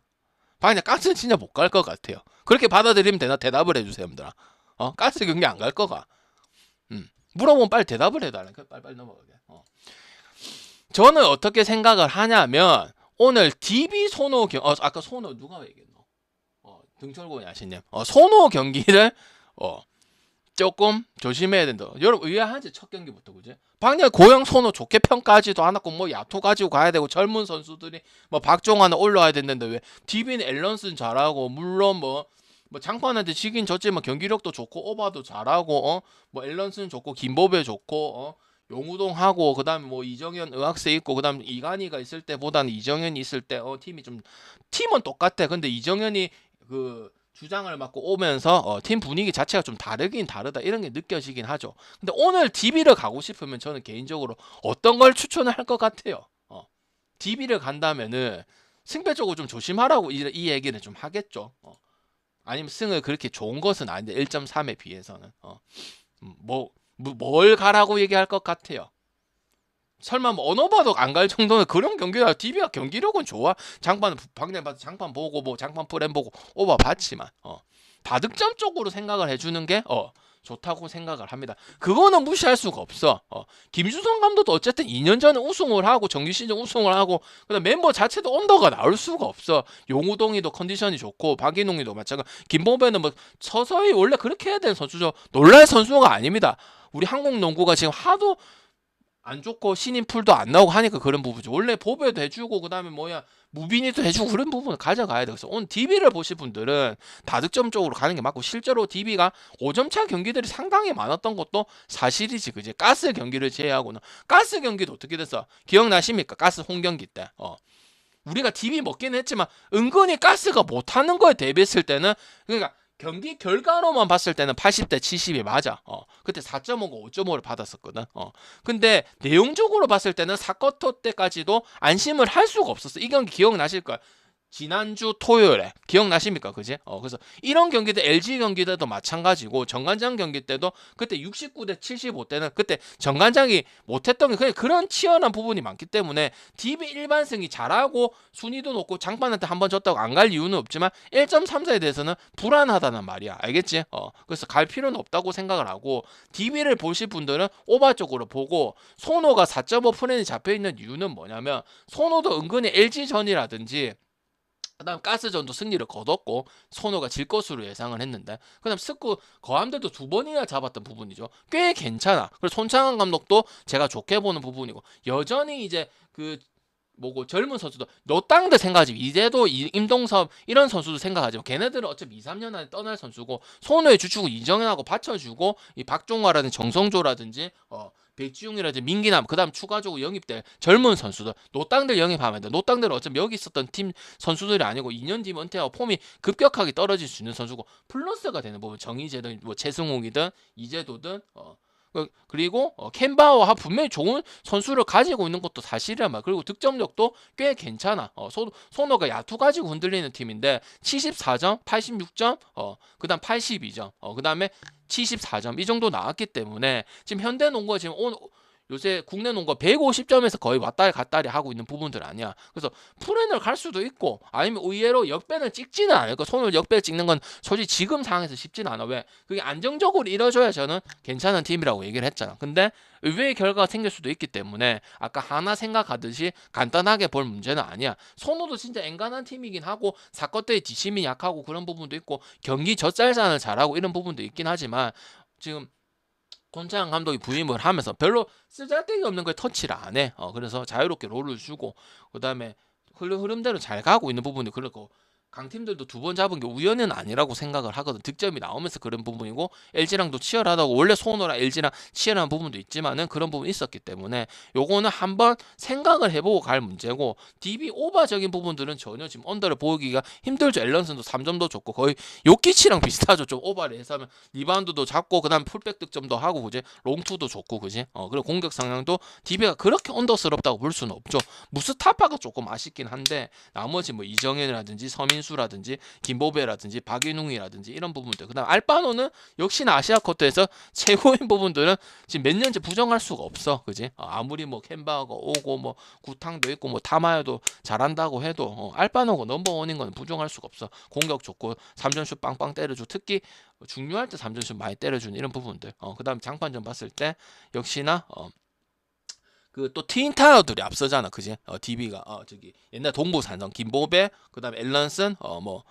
그냥 가스는 진짜 못 갈 것 같아요. 그렇게 받아들이면 되나? 대답을 해주세요, 여러분들아. 가스 경기 안 갈 거가. 물어보면 빨리 대답을 해달라. 빨리 넘어가게. 저는 어떻게 생각을 하냐면 오늘 DB 소노 아까 소노 누가 얘기했노? 등철곤 야신님. 소노 경기를 조금 조심해야 된다. 여러분 의아하지? 첫 경기부터 그지? 방금 고영 선호 좋게 평가하지도 않았고 뭐 야투 가지고 가야 되고 젊은 선수들이 뭐 박종환은 올라와야 된다는데 왜 디빈 앨런스는 잘하고 물론 뭐 장판한테 지긴 졌지만 경기력도 좋고 오바도 잘하고 뭐 앨런스는 좋고 김보배 좋고 용우동하고 그다음에 뭐 이정현 의학세 있고 그다음에 이간희가 있을 때보다는 이정현이 있을 때 팀은 똑같아. 근데 이정현이 그 주장을 맡고 오면서 팀 분위기 자체가 좀 다르긴 다르다 이런 게 느껴지긴 하죠. 근데 오늘 DB를 가고 싶으면 저는 개인적으로 어떤 걸 추천을 할 것 같아요. DB를 간다면은 승패적으로 좀 조심하라고 이 얘기를 좀 하겠죠. 아니면 승을 그렇게 좋은 것은 아닌데 1.3에 비해서는 뭐 뭘 가라고 얘기할 것 같아요? 설마 뭐 언어바도 안 갈 정도는 그런 경기다. DB가 경기력은 좋아. 장판 방내 봐서 장판 보고 뭐 장판 프렘 보고 오바 봤지만 다득점 쪽으로 생각을 해주는 게 좋다고 생각을 합니다. 그거는 무시할 수가 없어. 김주성 감독도 어쨌든 2년 전에 우승을 하고 정규 시즌 우승을 하고 그다음 멤버 자체도 언더가 나올 수가 없어. 용우동이도 컨디션이 좋고 박인웅이도 마찬가지. 김보배는 뭐 서서히 원래 그렇게 해야 되는 선수죠. 놀랄 선수가 아닙니다. 우리 한국 농구가 지금 하도 안 좋고 신인 풀도 안 나오고 하니까 그런 부분이죠. 원래 보배도 해주고 그다음에 뭐야 무빈이도 해주고 그런 부분을 가져가야 돼. 그래서 오늘 DB를 보실 분들은 다득점 쪽으로 가는 게 맞고 실제로 DB가 5점차 경기들이 상당히 많았던 것도 사실이지. 그지? 가스 경기를 제외하고는 가스 경기도 어떻게 됐어? 기억나십니까? 가스 홈경기 때. 우리가 DB 먹긴 했지만 은근히 가스가 못하는 거에 대비했을 때는 그러니까 경기 결과로만 봤을 때는 80대 70이 맞아. 그때 4.5고 5.5를 받았었거든. 근데 내용적으로 봤을 때는 4쿼터 때까지도 안심을 할 수가 없었어. 이 경기 기억나실 거야. 지난주 토요일에 기억나십니까? 그지? 그래서 이런 경기도 LG 경기 때도 마찬가지고 정관장 경기 때도 그때 69대 75대는 그때 정관장이 못했던 게 그냥 그런 치열한 부분이 많기 때문에 DB 일반승이 잘하고 순위도 높고 장판한테 한 번 졌다고 안 갈 이유는 없지만 1.34에 대해서는 불안하다는 말이야. 알겠지? 그래서 갈 필요는 없다고 생각을 하고 DB를 보실 분들은 오바 쪽으로 보고 손호가 4.5 프레임이 잡혀있는 이유는 뭐냐면 손호도 은근히 LG전이라든지 그다음 가스전도 승리를 거뒀고 손호가 질 것으로 예상을 했는데 그다음 스쿠 거함들도 2번이나 잡았던 부분이죠. 꽤 괜찮아. 그리고 손창환 감독도 제가 좋게 보는 부분이고 여전히 이제 그 뭐고 젊은 선수도 노땅들 생각하지 이제도 임동섭 이런 선수도 생각하지만 걔네들은 어차피 2, 3년 안에 떠날 선수고 손호의 주축을 이정현하고 받쳐주고 이 박종화라든지 정성조라든지 백지웅이라든지 민기남 그다음 추가적으로 영입될 젊은 선수들 노땅들 영입하면 돼. 노땅들은 어차피 여기 있었던 팀 선수들이 아니고 2년 뒤 은퇴하고 폼이 급격하게 떨어질 수 있는 선수고 플러스가 되는 부분 정희재든 뭐 최승욱이든 이재도든 그리고 캔바와 분명히 좋은 선수를 가지고 있는 것도 사실이란 말. 그리고 득점력도 꽤 괜찮아. 손호가 야투 가지고 흔들리는 팀인데 74점, 86점, 그다음 82점, 그다음에 74점 이 정도 나왔기 때문에 지금 현대농구가 지금 오늘 요새 국내 농구 150점에서 거의 왔다리 갔다리 하고 있는 부분들 아니야. 그래서 프렌을 갈 수도 있고 아니면 의외로 역배를 찍지는 않을 거. 손을 역배를 찍는 건 솔직히 지금 상황에서 쉽지는 않아. 왜? 그게 안정적으로 이뤄져야 저는 괜찮은 팀이라고 얘기를 했잖아. 근데 의외의 결과가 생길 수도 있기 때문에 아까 하나 생각하듯이 간단하게 볼 문제는 아니야. 손호도 진짜 앵간한 팀이긴 하고 사건대의 뒷심이 약하고 그런 부분도 있고 경기 젖잘산을 잘하고 이런 부분도 있긴 하지만 지금 손창환 감독이 부임을 하면서 별로 쓰잘데기 없는 거에 터치를 안 해. 그래서 자유롭게 롤을 주고 그다음에 흐름대로 잘 가고 있는 부분이 그렇고 강팀들도 2번 잡은 게 우연은 아니라고 생각을 하거든. 득점이 나오면서 그런 부분이고 LG랑도 치열하다고 원래 손호랑 LG랑 치열한 부분도 있지만은 그런 부분이 있었기 때문에 요거는 한번 생각을 해보고 갈 문제고 DB 오버적인 부분들은 전혀 지금 언더를 보기가 힘들죠. 앨런슨도 3점도 좋고 거의 요키치랑 비슷하죠. 좀 오버를 해서 하면 리바운드도 잡고 그다음 풀백 득점도 하고 그지 롱투도 좋고 그지 그리고 공격 상황도 DB가 그렇게 언더스럽다고 볼 수는 없죠. 무스타파가 조금 아쉽긴 한데 나머지 뭐 이정현이라든지 서민수라든지 김보배라든지 박인웅이라든지 이런 부분들 그다음 알바노는 역시나 아시아 쿼터에서 최고인 부분들은 지금 몇 년째 부정할 수가 없어 그지 아무리 뭐 캔바가 오고 뭐 구탕도 있고 뭐 타마야도 잘한다고 해도 알바노가 넘버원인 건 부정할 수가 없어. 공격 좋고 3점슛 빵빵 때려주고 특히 중요할 때 3점슛 많이 때려주는 이런 부분들 그다음 장판전 봤을 때 역시나 그 또 트윈타워들이 앞서잖아, 그지? DB가 저기 옛날 동부산성 김보배, 그다음에 앨런슨, 뭐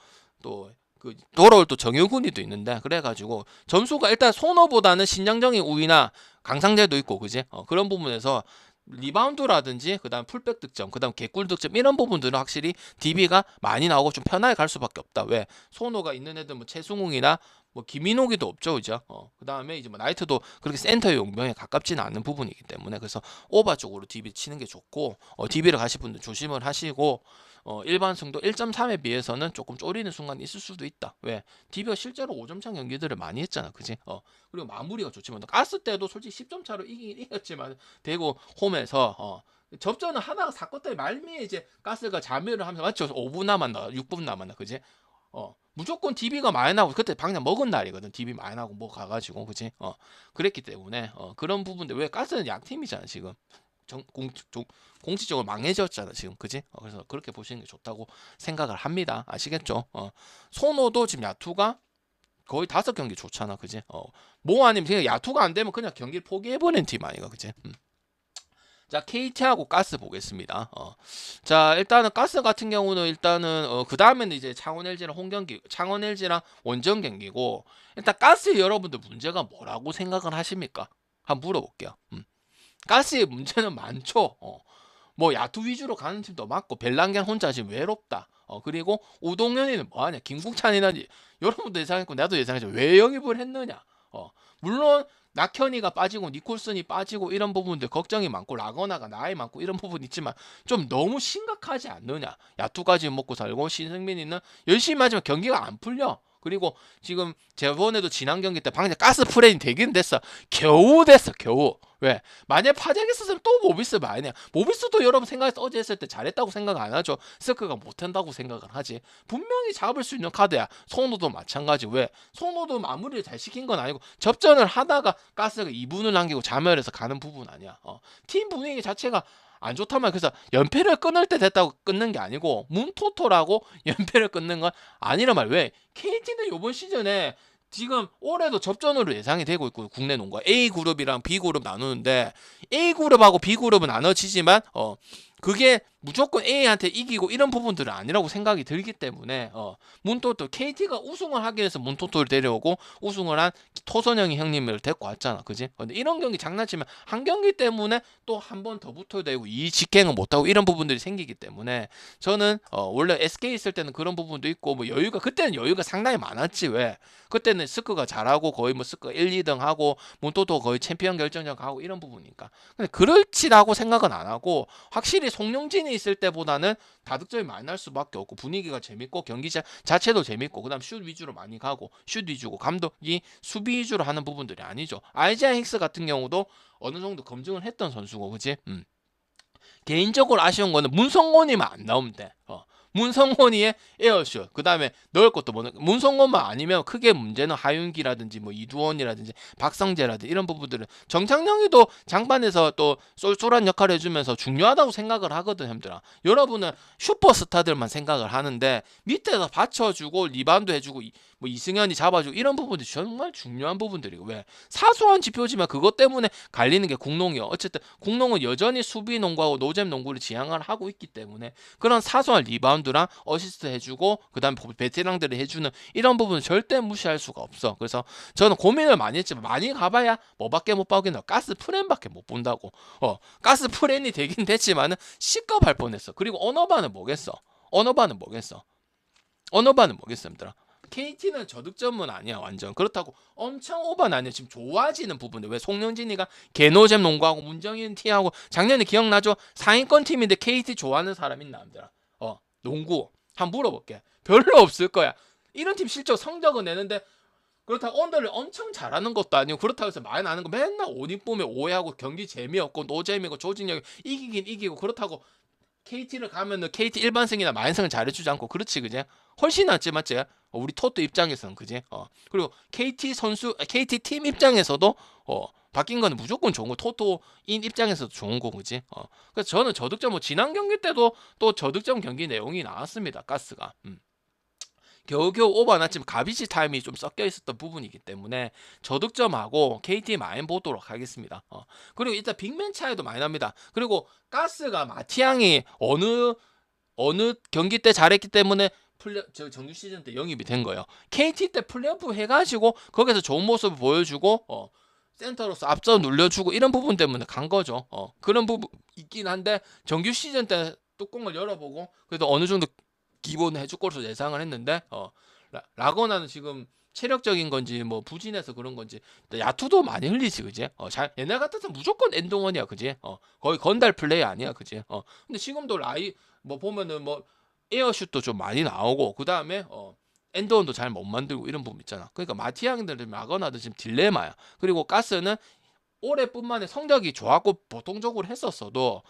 또 그 돌아올 또 정효군이도 있는데 그래가지고 점수가 일단 손호보다는 신장적인 우위나 강상재도 있고, 그지? 그런 부분에서 리바운드라든지 그다음 풀백 득점, 그다음 개꿀 득점 이런 부분들은 확실히 DB가 많이 나오고 좀 편하게 갈 수밖에 없다. 왜? 손호가 있는 애들 뭐 최승웅이나 뭐 김인호기도 없죠, 그죠? 그다음에 이제 뭐 나이트도 그렇게 센터 용병에 가깝지는 않은 부분이기 때문에 그래서 오버 쪽으로 DB 치는 게 좋고 DB를 가실 분들 조심을 하시고 일반 승도 1.3에 비해서는 조금 쪼리는 순간이 있을 수도 있다. 왜? DB가 실제로 5점차 경기들을 많이 했잖아, 그지? 그리고 마무리가 좋지만 가스 때도 솔직히 10점 차로 이기긴 이겼지만 대구 홈에서 접전은 하다가 사건 때 말미에 이제 가스가 자멸을 하면서 맞죠? 5분 남았나, 6분 남았나, 그지? 무조건 DB가 많이 나고 그때 방향 먹은 날이거든. DB 많이 나고 뭐 가가지고 그지? 그랬기 때문에 그런 부분들 왜 가스는 약팀이잖아 지금. 공식적으로 망해졌잖아 지금 그지? 그래서 그렇게 보시는 게 좋다고 생각을 합니다. 아시겠죠? 손호도 지금 야투가 거의 5경기 좋잖아 그지? 뭐 아니면 그냥 야투가 안 되면 그냥 경기를 포기해버리는 팀 아이가 그지? 자, KT하고 가스 보겠습니다. 자, 일단은 가스 같은 경우는 일단은 그 다음에는 이제 창원 LG랑 홈경기, 창원 LG랑 원정 경기고 일단 가스 여러분들 문제가 뭐라고 생각을 하십니까? 한번 물어볼게요. 가스의 문제는 많죠. 뭐 야투 위주로 가는 팀도 많고 벨랑겐 혼자 지금 외롭다. 그리고 우동현이는 뭐하냐? 김국찬이나 여러분도 예상했고 나도 예상했죠. 왜 영입을 했느냐? 물론 낙현이가 빠지고 니콜슨이 빠지고 이런 부분들 걱정이 많고 라거나가 나이 많고 이런 부분 있지만 좀 너무 심각하지 않느냐? 야투까지 먹고 살고 신승민이는 열심히 하지만 경기가 안 풀려. 그리고 지금 저번에도 지난 경기 때 방금 가스 프레임 되긴 됐어. 겨우 됐어. 겨우. 왜? 만약 파장했었으면 또 모비스 말이야. 모비스도 여러분 생각해서 어제 했을 때 잘했다고 생각 안 하죠. 스크가 못한다고 생각을 하지. 분명히 잡을 수 있는 카드야. 손호도 마찬가지. 왜? 손호도 마무리를 잘 시킨 건 아니고 접전을 하다가 가스가 2분을 남기고 자멸해서 가는 부분 아니야. 팀 분위기 자체가 안 좋단 말이야. 그래서 연패를 끊을 때 됐다고 끊는 게 아니고 문토토라고 연패를 끊는 건 아니란 말이야. 왜? KT는 이번 시즌에 지금 올해도 접전으로 예상이 되고 있고 국내 농구 A그룹이랑 B그룹 나누는데 A그룹하고 B그룹은 나눠지지만 그게 무조건 A한테 이기고 이런 부분들은 아니라고 생각이 들기 때문에 문토토 KT가 우승을 하기 위해서 문토토를 데려오고 우승을 한 토선영이 형님을 데리고 왔잖아. 그지? 근데 이런 경기 장난치면 한 경기 때문에 또 한 번 더 붙어야 되고 이 직행을 못하고 이런 부분들이 생기기 때문에 저는 원래 SK 있을 때는 그런 부분도 있고 뭐 여유가 그때는 여유가 상당히 많았지. 왜? 그때는 스크가 잘하고 거의 뭐 스크가 1, 2등 하고 문토토 거의 챔피언 결정전 가고 이런 부분이니까. 근데 그렇지라고 생각은 안 하고 확실히 송영진이 있을 때보다는 다득점이 많이 날 수밖에 없고 분위기가 재밌고 경기 자체도 재밌고 그다음 슛 위주로 많이 가고 슛 위주고 감독이 수비 위주로 하는 부분들이 아니죠. 아이자이 힉스 같은 경우도 어느 정도 검증을 했던 선수고 그지? 개인적으로 아쉬운 거는 문성곤이만 안 나오면 돼. 문성곤이의 에어슛 그 다음에 넣을 것도 뭐 문성곤만 아니면 크게 문제는 하윤기라든지 뭐 이두원이라든지 박성재라든지 이런 부분들은 정창영이도 장반에서 또 쏠쏠한 역할을 해주면서 중요하다고 생각을 하거든 형들아. 여러분은 슈퍼스타들만 생각을 하는데 밑에서 받쳐주고 리바운드 해주고 뭐 이승현이 잡아주고 이런 부분들이 정말 중요한 부분들이고 왜 사소한 지표지만 그것 때문에 갈리는 게 공농이요. 어쨌든 공농은 여전히 수비 농구하고 노잼 농구를 지향을 하고 있기 때문에 그런 사소한 리바운드랑 어시스트 해주고 그 다음에 베테랑들이 해주는 이런 부분은 절대 무시할 수가 없어. 그래서 저는 고민을 많이 했지만 많이 가봐야 뭐밖에 못 보긴 해. 가스 프렌밖에 못 본다고. 가스 프렌이 되긴 됐지만은 시겁할 뻔했어. 그리고 언어반은 뭐겠어? 언어반은 뭐겠어? 언어반은 뭐겠어 얘들아? KT는 저득점은 아니야 완전. 그렇다고 엄청 오버는 아니야. 지금 좋아지는 부분들 왜 송영진이가 개노잼 농구하고 문정인 티하고 작년에 기억나죠? 상위권 팀인데 KT 좋아하는 사람 있나 얘들아? 농구 한번 물어볼게. 별로 없을 거야. 이런 팀 실적 성적은 내는데 그렇다고 언더를 엄청 잘하는 것도 아니고 그렇다고 해서 많이 나는 거 맨날 옷 이쁘면 오해하고 경기 재미없고 노잼이고 조직력이 이기긴 이기고 그렇다고 KT를 가면은 KT 일반생이나 만생을 잘해주지 않고 그렇지 그제? 훨씬 낫지 맞지? 우리 토트 입장에서는 그지? 그리고 KT 선수 KT 팀 입장에서도 바뀐 거는 무조건 좋은 거. 토토인 입장에서도 좋은 거 그지? 그래서 저는 저득점 뭐 지난 경기 때도 또 저득점 경기 내용이 나왔습니다. 가스가. 겨우겨우 오버났지만 가비지 타임이 좀 섞여 있었던 부분이기 때문에 저득점하고 KT 많이 보도록 하겠습니다. 그리고 일단 빅맨 차이도 많이 납니다. 그리고 가스가 마티앙이 어느 경기 때 잘했기 때문에 정규 시즌 때 영입이 된 거예요. KT 때 플레이오프 해가지고 거기서 좋은 모습을 보여주고 센터로서 앞서 눌려주고 이런 부분 때문에 간 거죠. 그런 부분 있긴 한데 정규 시즌 때 뚜껑을 열어보고 그래도 어느 정도 기본 해줄 것으로 예상을 했는데 라거나는 지금 체력적인 건지 뭐 부진해서 그런 건지 야투도 많이 흘리지 그지? 잘 옛날 같았으면 무조건 엔동원이야 그지? 거의 건달 플레이 아니야 그지? 근데 지금도 뭐 보면은 뭐 에어슛도 좀 많이 나오고 그 다음에 엔드원도 잘 못 만들고 이런 부분 있잖아. 그러니까 마티앙들 라거나도 지금 딜레마야. 그리고 가스는 올해뿐만에 성적이 좋았고 보통적으로 했었어도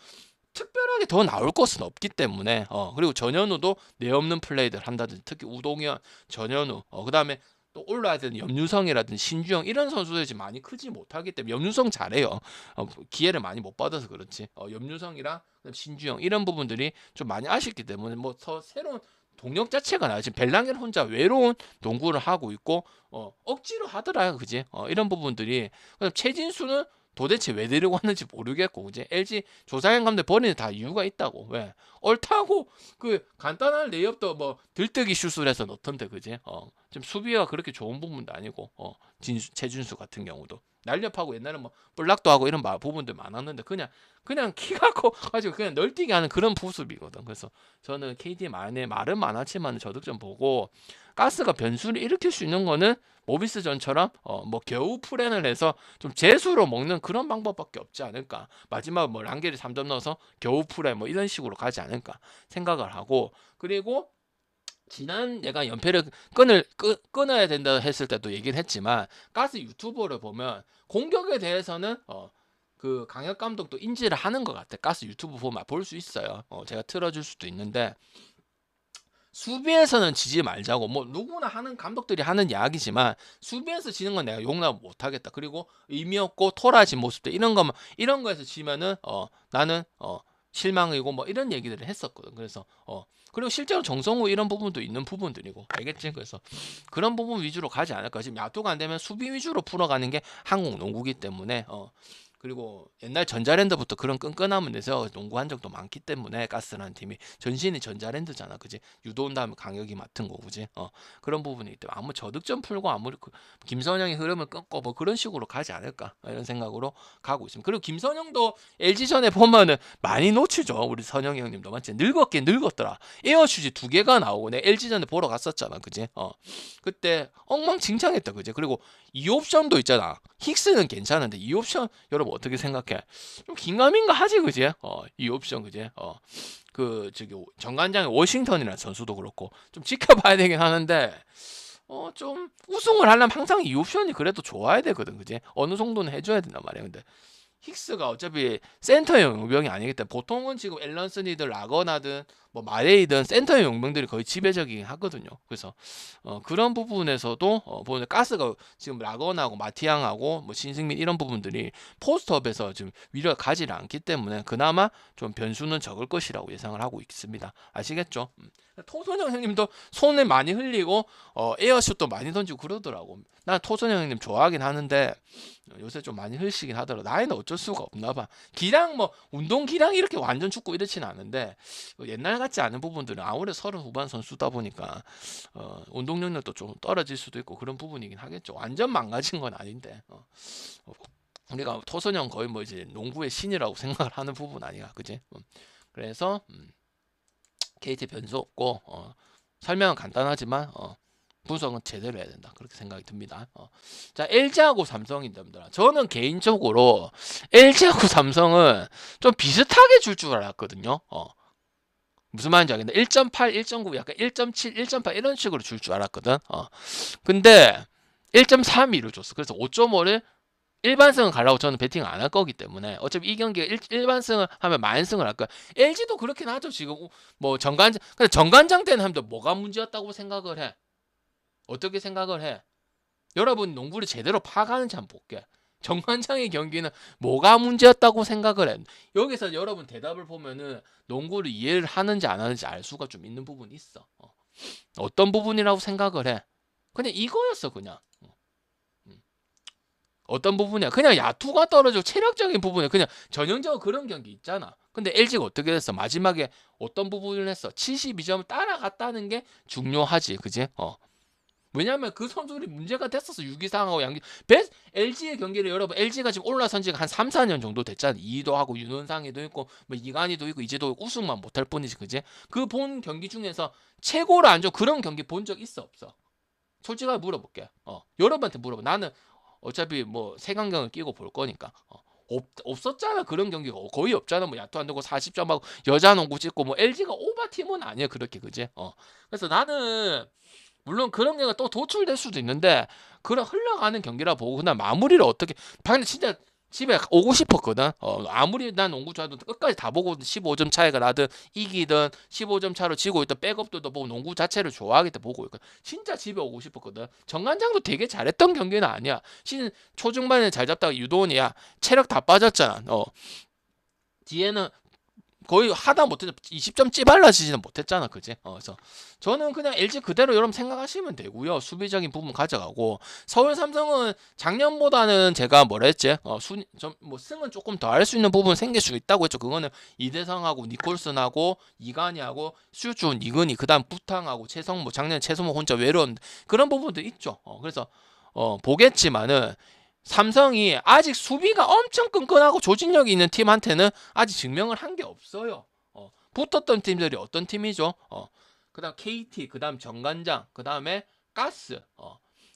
특별하게 더 나올 것은 없기 때문에 그리고 전현우도 내 없는 플레이들 한다든지 특히 우동현, 전현우 그다음에 또 올라야 되는 염유성이라든지 신주영 이런 선수들이 지금 많이 크지 못하기 때문에 염유성 잘해요. 기회를 많이 못 받아서 그렇지. 염유성이랑 신주영 이런 부분들이 좀 많이 아쉽기 때문에 뭐 새로운 동력 자체가 나요. 지금 벨랑겔 혼자 외로운 농구를 하고 있고 억지로 하더라요, 그지? 이런 부분들이 그럼 최진수는 도대체 왜 데리고 왔는지 모르겠고, 그지? LG 조상현 감독 버리는 다 이유가 있다고. 왜? 옳다고 그 간단한 레이업도 뭐 들뜨기 슛을 해서 넣던데, 그지? 지금 수비가 그렇게 좋은 부분도 아니고, 최준수 같은 경우도 날렵하고 옛날에 뭐 볼락도 하고 이런 부분들 많았는데 그냥 키가 커가지고 그냥 널뛰게 하는 그런 모습이거든. 그래서 저는 KD 말은 많았지만 저득점 보고 가스가 변수를 일으킬 수 있는 거는 모비스전처럼 뭐 겨우 플랜을 해서 좀 재수로 먹는 그런 방법밖에 없지 않을까. 마지막 뭐 랑겔이 3점 넣어서 겨우 플랜 뭐 이런 식으로 가지 않을까 생각을 하고, 그리고 지난 내가 연패를 끊어야 된다 했을 때도 얘기를 했지만 가스 유튜버를 보면 공격에 대해서는 그 강혁 감독도 인지를 하는 것 같아. 가스 유튜브 보면 볼 수 있어요. 제가 틀어줄 수도 있는데 수비에서는 지지 말자고. 뭐 누구나 하는 감독들이 하는 이야기지만 수비에서 지는 건 내가 용납 못하겠다. 그리고 의미 없고 토라진 모습들 이런 거에서 지면은 나는 실망이고 뭐 이런 얘기들을 했었거든. 그래서 그리고 실제로 정성우 이런 부분도 있는 부분들이고, 알겠지? 그래서 그런 부분 위주로 가지 않을까. 지금 야투가 안 되면 수비 위주로 풀어가는 게 한국 농구기 때문에 그리고 옛날 전자랜드부터 그런 끈끈함을 내서 농구한 적도 많기 때문에 가스라는 팀이 전신이 전자랜드잖아, 그지? 유도 온 다음에 강혁이 맡은 거, 그지? 그런 부분이기 때문에 아무 저득점 풀고 아무리 김선영의 흐름을 끊고 뭐 그런 식으로 가지 않을까 이런 생각으로 가고 있습니다. 그리고 김선영도 LG전에 보면은 많이 놓치죠. 우리 선영이 형님도 맞지? 늙었긴 늙었더라. 에어슛이 2개가 나오고 내 LG전에 보러 갔었잖아, 그지? 그때 엉망진창했다, 그지? 그리고 2옵션도 있잖아. 힉스는 괜찮은데 2옵션 여러분 어떻게 생각해? 좀 긴가민가 하지, 그지? 2옵션, 그지? 그 저기 정관장의 워싱턴이라는 선수도 그렇고 좀 지켜봐야 되긴 하는데 좀 우승을 하려면 항상 2옵션이 그래도 좋아야 되거든, 그지? 어느 정도는 해줘야 된단 말이야. 근데 힉스가 어차피 센터의 용병이 아니기 때문에 보통은 지금 앨런슨이든 라거나든 뭐 마레이든 센터의 용병들이 거의 지배적이긴 하거든요. 그래서 그런 부분에서도 보면 가스가 지금 라거나하고 마티앙하고 뭐 신승민 이런 부분들이 포스트업에서 지금 위력을 가지 않기 때문에 그나마 좀 변수는 적을 것이라고 예상을 하고 있습니다. 아시겠죠? 토선영 형님도 손을 많이 흘리고 에어슛도 많이 던지고 그러더라고. 난 토선영 형님 좋아하긴 하는데 요새 좀 많이 흘리시긴 하더라고. 나이는 어쩔 수가 없나 봐. 기량 뭐 운동 기량이 이렇게 완전 죽고 이렇지는 않은데 옛날 같지 않은 부분들은 아무래도 30 후반 선수다 보니까 운동 능력도 좀 떨어질 수도 있고 그런 부분이긴 하겠죠. 완전 망가진 건 아닌데 우리가 토선영 거의 뭐 이제 농구의 신이라고 생각을 하는 부분 아니야, 그지? 그래서 KT 변수 없고 설명은 간단하지만 분석은 제대로 해야 된다, 그렇게 생각이 듭니다. 자, LG하고 삼성인데 저는 개인적으로 LG하고 삼성은 좀 비슷하게 줄 줄 알았거든요. 무슨 말인지 알겠는데 1.8, 1.9, 약간 1.7, 1.8 이런 식으로 줄 줄 알았거든. 근데 1.32를 줬어. 그래서 5.5를 일반승을 가려고 저는 배팅 안 할 거기 때문에 어차피 이 경기가 일반승을 하면 만승을 할 거야. LG도 그렇긴 하죠. 지금 뭐 근데 정관장 때는 하면 뭐가 문제였다고 생각을 해? 어떻게 생각을 해? 여러분 농구를 제대로 파악하는지 한번 볼게. 정관장의 경기는 뭐가 문제였다고 생각을 해? 여기서 여러분 대답을 보면은 농구를 이해를 하는지 안 하는지 알 수가 좀 있는 부분이 있어. 어떤 부분이라고 생각을 해? 그냥 이거였어, 그냥. 어떤 부분이야? 그냥 야투가 떨어지고 체력적인 부분에 그냥 전형적으로 그런 경기 있잖아. 근데 LG가 어떻게 됐어? 마지막에 어떤 부분을 했어? 72점을 따라갔다는 게 중요하지, 그지? 왜냐면 그 선수들이 문제가 됐었어. 유기상하고 양기. LG의 경기를 여러분, LG가 지금 올라선 지가 한 3, 4년 정도 됐잖아. 이도 하고 윤원상이도 있고 뭐 이관이도 있고 이제도 우승만 못할 뿐이지, 그지? 그 본 경기 중에서 최고를 안 줘. 그런 경기 본 적 있어, 없어? 솔직하게 물어볼게. 여러분한테 물어봐. 나는 어차피 뭐 색안경을 끼고 볼 거니까. 없었잖아. 그런 경기가 거의 없잖아. 뭐 야투 안 되고 40점 하고 여자 농구 찍고 뭐 LG가 오바 팀은 아니야, 그렇게, 그지? 그래서 나는 물론 그런 경우가 또 도출될 수도 있는데 그런 흘러가는 경기라 보고 그냥 마무리를 어떻게. 방금 진짜 집에 오고 싶었거든. 아무리 난 농구 좋아해도 끝까지 다 보고 15점 차이가 나든 이기든 15점 차로 지고 있던 백업들도 보고 농구 자체를 좋아하기 때문에 보고 있거든. 진짜 집에 오고 싶었거든. 정관장도 되게 잘했던 경기는 아니야. 시즌 초중반에 잘 잡다가 유도원이야. 체력 다 빠졌잖아. 뒤에는 거의 하다 못해서 20점 찌발라지지는 못했잖아, 그지? 그래서 저는 그냥 LG 그대로 여러분 생각하시면 되고요. 수비적인 부분 가져가고 서울 삼성은 작년보다는 제가 뭐라 했지? 뭐 승은 조금 더 할 수 있는 부분 생길 수 있다고 했죠. 그거는 이대성하고 니콜슨하고 이간희하고 수준 이근희 그다음 부탕하고 최성모 작년 최성모 혼자 외로운 그런 부분도 있죠. 그래서 보겠지만은. 삼성이 아직 수비가 엄청 끈끈하고 조직력이 있는 팀한테는 아직 증명을 한 게 없어요. 붙었던 팀들이 어떤 팀이죠? 그다음 KT, 그다음 정관장, 그다음에 가스,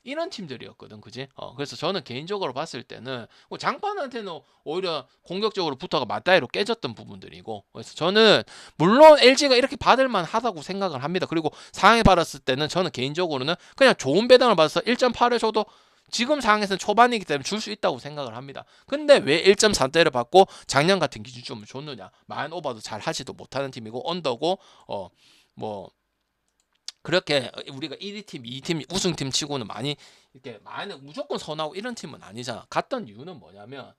이런 팀들이었거든, 그지? 그래서 저는 개인적으로 봤을 때는 뭐 장판한테는 오히려 공격적으로 붙어가 맞다이로 깨졌던 부분들이고, 그래서 저는 물론 LG가 이렇게 받을만 하다고 생각을 합니다. 그리고 상황에 받았을 때는 저는 개인적으로는 그냥 좋은 배당을 받아서 1.8을 줘도 지금 상황에서는 초반이기 때문에 줄 수 있다고 생각을 합니다. 근데 왜 1.4대를 받고 작년 같은 기준점을 줬느냐? 마인 오버도 잘 하지도 못하는 팀이고 언더고 뭐 그렇게 우리가 1위 팀, 2팀 우승팀 치고는 많이 이렇게 많은 무조건 선하고 이런 팀은 아니잖아. 갔던 이유는 뭐냐면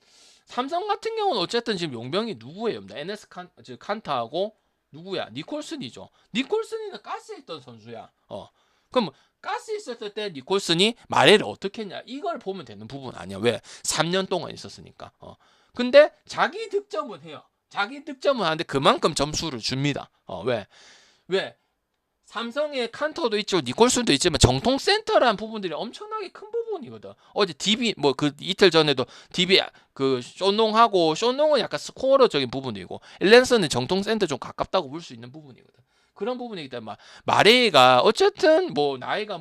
삼성 같은 경우는 어쨌든 지금 용병이 누구예요? NS 칸타하고 누구야? 니콜슨이죠. 니콜슨이는 가스에 있던 선수야. 그럼 가스 있었을 때 니콜슨이 마레를 어떻게 했냐 이걸 보면 되는 부분 아니야. 왜? 3년 동안 있었으니까. 근데 자기 득점은 해요. 자기 득점은 하는데 그만큼 점수를 줍니다. 왜? 삼성의 칸터도 있죠, 니콜슨도 있지만 정통 센터라는 부분들이 엄청나게 큰 부분이거든. 어제 DB 뭐 그 이틀 전에도 DB 그 쇼농은 약간 스코어러적인 부분이고 일렌스는 정통 센터 좀 가깝다고 볼 수 있는 부분이거든. 그런 부분이기 때문에 마레이가 어쨌든 뭐 나이가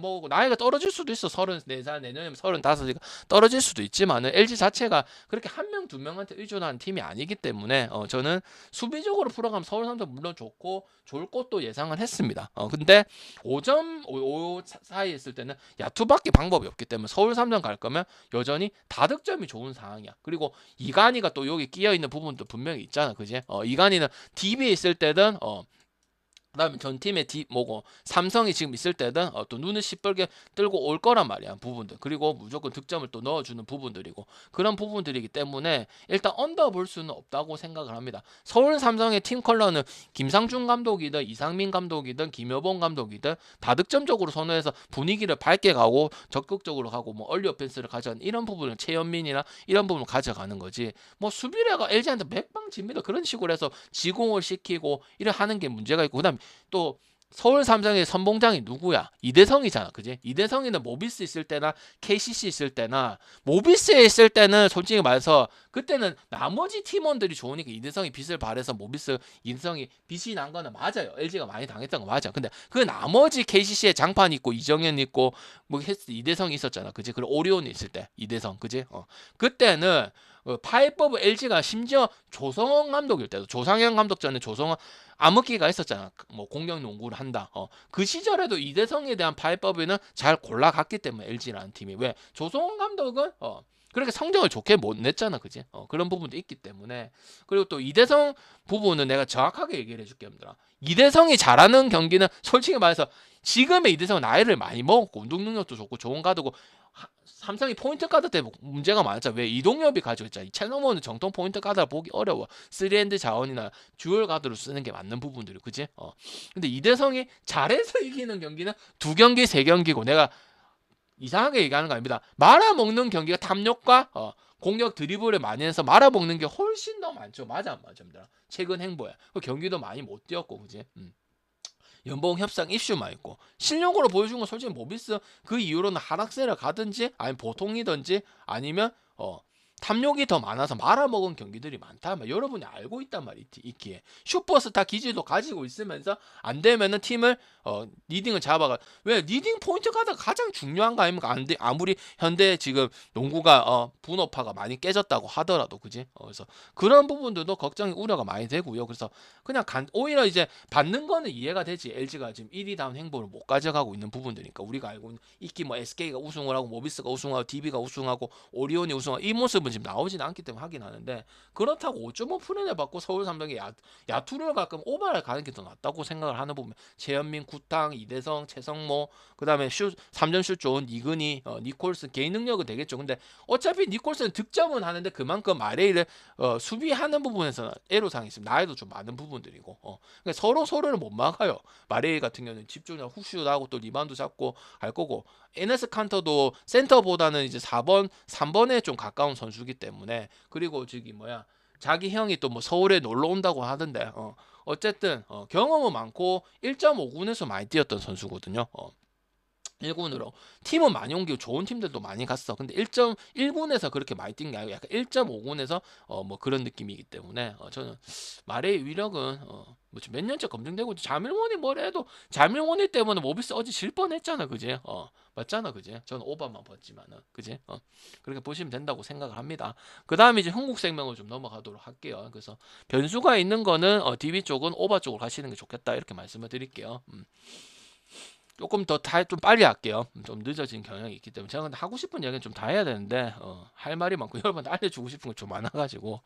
떨어질 수도 있어. 34살 내년이면 35이니까 떨어질 수도 있지만은 LG 자체가 그렇게 한 명 두 명한테 의존하는 팀이 아니기 때문에 저는 수비적으로 풀어가면 서울 삼성 물론 좋고 좋을 것도 예상은 했습니다. 근데 5점 5 사이에 있을 때는 야투밖에 방법이 없기 때문에 서울 삼성 갈 거면 여전히 다득점이 좋은 상황이야. 그리고 이간희가 또 여기 끼어 있는 부분도 분명히 있잖아, 그지? 이간희는 DB에 있을 때든 그다음에 전 팀의 삼성이 지금 있을 때는 또 눈을 시뻘게 뜨고 올 거란 말이야, 부분들. 그리고 무조건 득점을 또 넣어주는 부분들이고 그런 부분들이기 때문에 일단 언더 볼 수는 없다고 생각을 합니다. 서울 삼성의 팀 컬러는 김상중 감독이든 이상민 감독이든 김여봉 감독이든 다득점적으로 선호해서 분위기를 밝게 가고 적극적으로 가고 뭐 얼리 오펜스를 가져가는 이런 부분을 최현민이나 이런 부분을 가져가는 거지. 뭐 수비래가 LG한테 맥방 집니다. 그런 식으로 해서 지공을 시키고 이래 하는 게 문제가 있고 그다음 또 서울 삼성의 선봉장이 누구야? 이대성이잖아, 그지? 이대성이는 모비스 있을 때나 KCC 있을 때나 모비스에 있을 때는 솔직히 말해서 그때는 나머지 팀원들이 좋으니까 이대성이 빚을 발해서 이대성이 빚이 난 거는 맞아요. LG가 많이 당했던 거 맞아. 근데 그 나머지 KCC에 장판 있고 이정현 있고 뭐 이대성이 있었잖아, 그지? 그리고 오리온이 있을 때 이대성, 그지? 그때는 파이법 LG가 심지어 조성원 감독일 때도 조상현 감독 전에 조성원 암흑기가 있었잖아. 뭐 공격 농구를 한다. 그 시절에도 이대성에 대한 파이법에는 잘 골라갔기 때문에 LG라는 팀이 왜 조성원 감독은 그렇게 성적을 좋게 못 냈잖아, 그지? 그런 부분도 있기 때문에 그리고 또 이대성 부분은 내가 정확하게 얘기를 해줄게, 여러분들아. 이대성이 잘하는 경기는 솔직히 말해서 지금의 이대성은 나이를 많이 먹었고 운동 능력도 좋고 좋은 가드고 삼성이 포인트 가드 때문에 문제가 많았잖아. 왜 이동엽이 가지고 있잖아. 이 첼로모는 정통 포인트 가드를 보기 어려워. 3핸드 자원이나 듀얼 가드로 쓰는 게 맞는 부분들이, 그지? 근데 이대성이 잘해서 이기는 경기는 2경기, 3경기고 내가 이상하게 얘기하는 거 아닙니다. 말아먹는 경기가 탐욕과 공격 드리블을 많이 해서 말아먹는 게 훨씬 더 많죠. 맞아 안 맞아? 최근 행보야. 경기도 많이 못 뛰었고, 그지? 연봉 협상 이슈만 있고 실력으로 보여준 건 솔직히 모비스 그 이후로는 하락세를 가든지 아니면 보통이든지 아니면 탐욕이 더 많아서 말아먹은 경기들이 많다. 여러분이 알고 있단 말이 있기에 슈퍼스타 기질도 가지고 있으면서 안 되면은 팀을 리딩을 잡아가 왜 리딩 포인트 가다 가장 중요한 거 아닙니까? 아무리 현대 지금 농구가 분업화가 많이 깨졌다고 하더라도, 그지? 그래서 그런 부분들도 걱정이 우려가 많이 되고요. 그래서 그냥 오히려 이제 받는 거는 이해가 되지. LG가 지금 1위 다운 행보를 못 가져가고 있는 부분들이니까 우리가 알고 있는 있기 뭐 SK가 우승을 하고 모비스가 우승하고 DB가 우승하고 오리온이 우승하고 이 모습은 탑10은 지금 나오진 않기 때문에 하긴 하는데 그렇다고 5.5 프레를 받고 서울 삼성이 야투를 가끔 오바를 가는 게 더 낫다고 생각을 하는 부분. 최현민, 구탕, 이대성, 최성모, 그다음에 3점 슛 좋은 이근희, 니콜슨 개인 능력은 되겠죠. 근데 어차피 니콜슨 득점은 하는데 그만큼 마레이를 수비하는 부분에서 애로사항이 있습니다. 나이도 좀 많은 부분들이고 그러니까 서로 서로를 못 막아요. 마레이 같은 경우는 집중력 훅슛하고 또 리바운드 잡고 갈 거고 에네스 칸터도 센터보다는 이제 4번, 3번에 좀 가까운 선수기 때문에 그리고 저기 자기 형이 또 뭐 서울에 놀러 온다고 하던데 어쨌든 경험은 많고 1.5군에서 많이 뛰었던 선수거든요. 1군으로 팀은 많이 옮기고 좋은 팀들도 많이 갔어. 근데 1.1군에서 그렇게 많이 뛴 게 아니고 약간 1.5군에서 뭐 그런 느낌이기 때문에 저는 말의 위력은 뭐 몇 년째 검증되고 자밀원이 뭐래 해도 자밀원이 때문에 모비스 어제 질 뻔했잖아, 그지? 맞잖아, 그지? 저는 오바만 봤지만은, 그지? 그렇게 보시면 된다고 생각을 합니다. 그 다음에 이제 흥국생명을 좀 넘어가도록 할게요. 그래서 변수가 있는 거는 DB 쪽은 오바 쪽으로 가시는 게 좋겠다 이렇게 말씀을 드릴게요. 조금 더 좀 빨리 할게요. 좀 늦어진 경향이 있기 때문에 제가 근데 하고 싶은 이야기는 좀 다 해야 되는데 할 말이 많고 여러분한테 알려주고 싶은 거 좀 많아가지고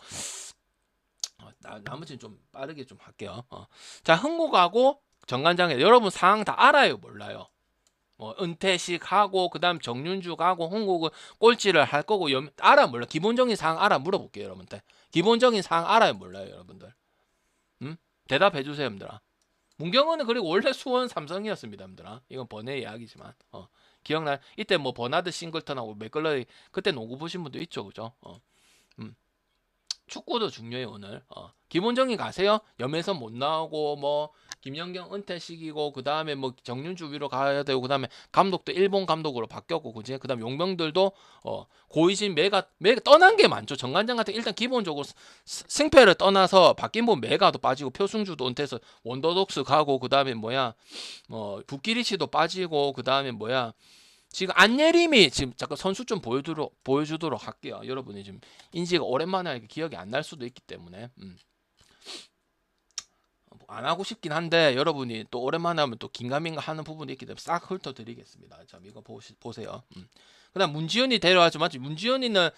나머지는 좀 빠르게 좀 할게요. 자, 흥국하고 정관장에 여러분 상황 다 알아요, 몰라요? 은퇴식 하고 그다음 정윤주 가고 흥국은 꼴찌를 할 거고 알아 몰라? 기본적인 상황 알아 물어볼게요, 여러분들. 기본적인 상황 알아요, 몰라요, 여러분들? 대답해 주세요, 여러분들아. 문경은은 그리고 원래 수원 삼성이었습니다, 여러분들아. 이건 번외 이야기지만 기억나? 이때 뭐 버나드 싱글턴하고 맥걸러이 그때 농구 보신 분도 있죠, 그죠? 축구도 중요해요 오늘. 기본적인 가세요. 염에서 못 나오고 뭐 김연경 은퇴식이고 그 다음에 뭐 정윤주 위로 가야 되고 그 다음에 감독도 일본 감독으로 바뀌었고 그지. 그 다음 용병들도 고이신 메가 떠난 게 많죠. 정관장 같은 일단 기본적으로 승패를 떠나서 바뀐 분 메가도 빠지고 표승주도 은퇴해서 원더독스 가고 그 다음에 부키리치도 빠지고 그 다음에 지금 안예림이 지금 잠깐 선수 좀 보여주도록 할게요. 여러분이 지금 인지가 오랜만에 기억이 안 날 수도 있기 때문에 안 하고 싶긴 한데 여러분이 또 오랜만에 하면 또 긴가민가 하는 부분이 있기 때문에 싹 훑어드리겠습니다. 자, 이거 보세요. 그다음 문지연이 데려와죠. 맞지? 문지연이는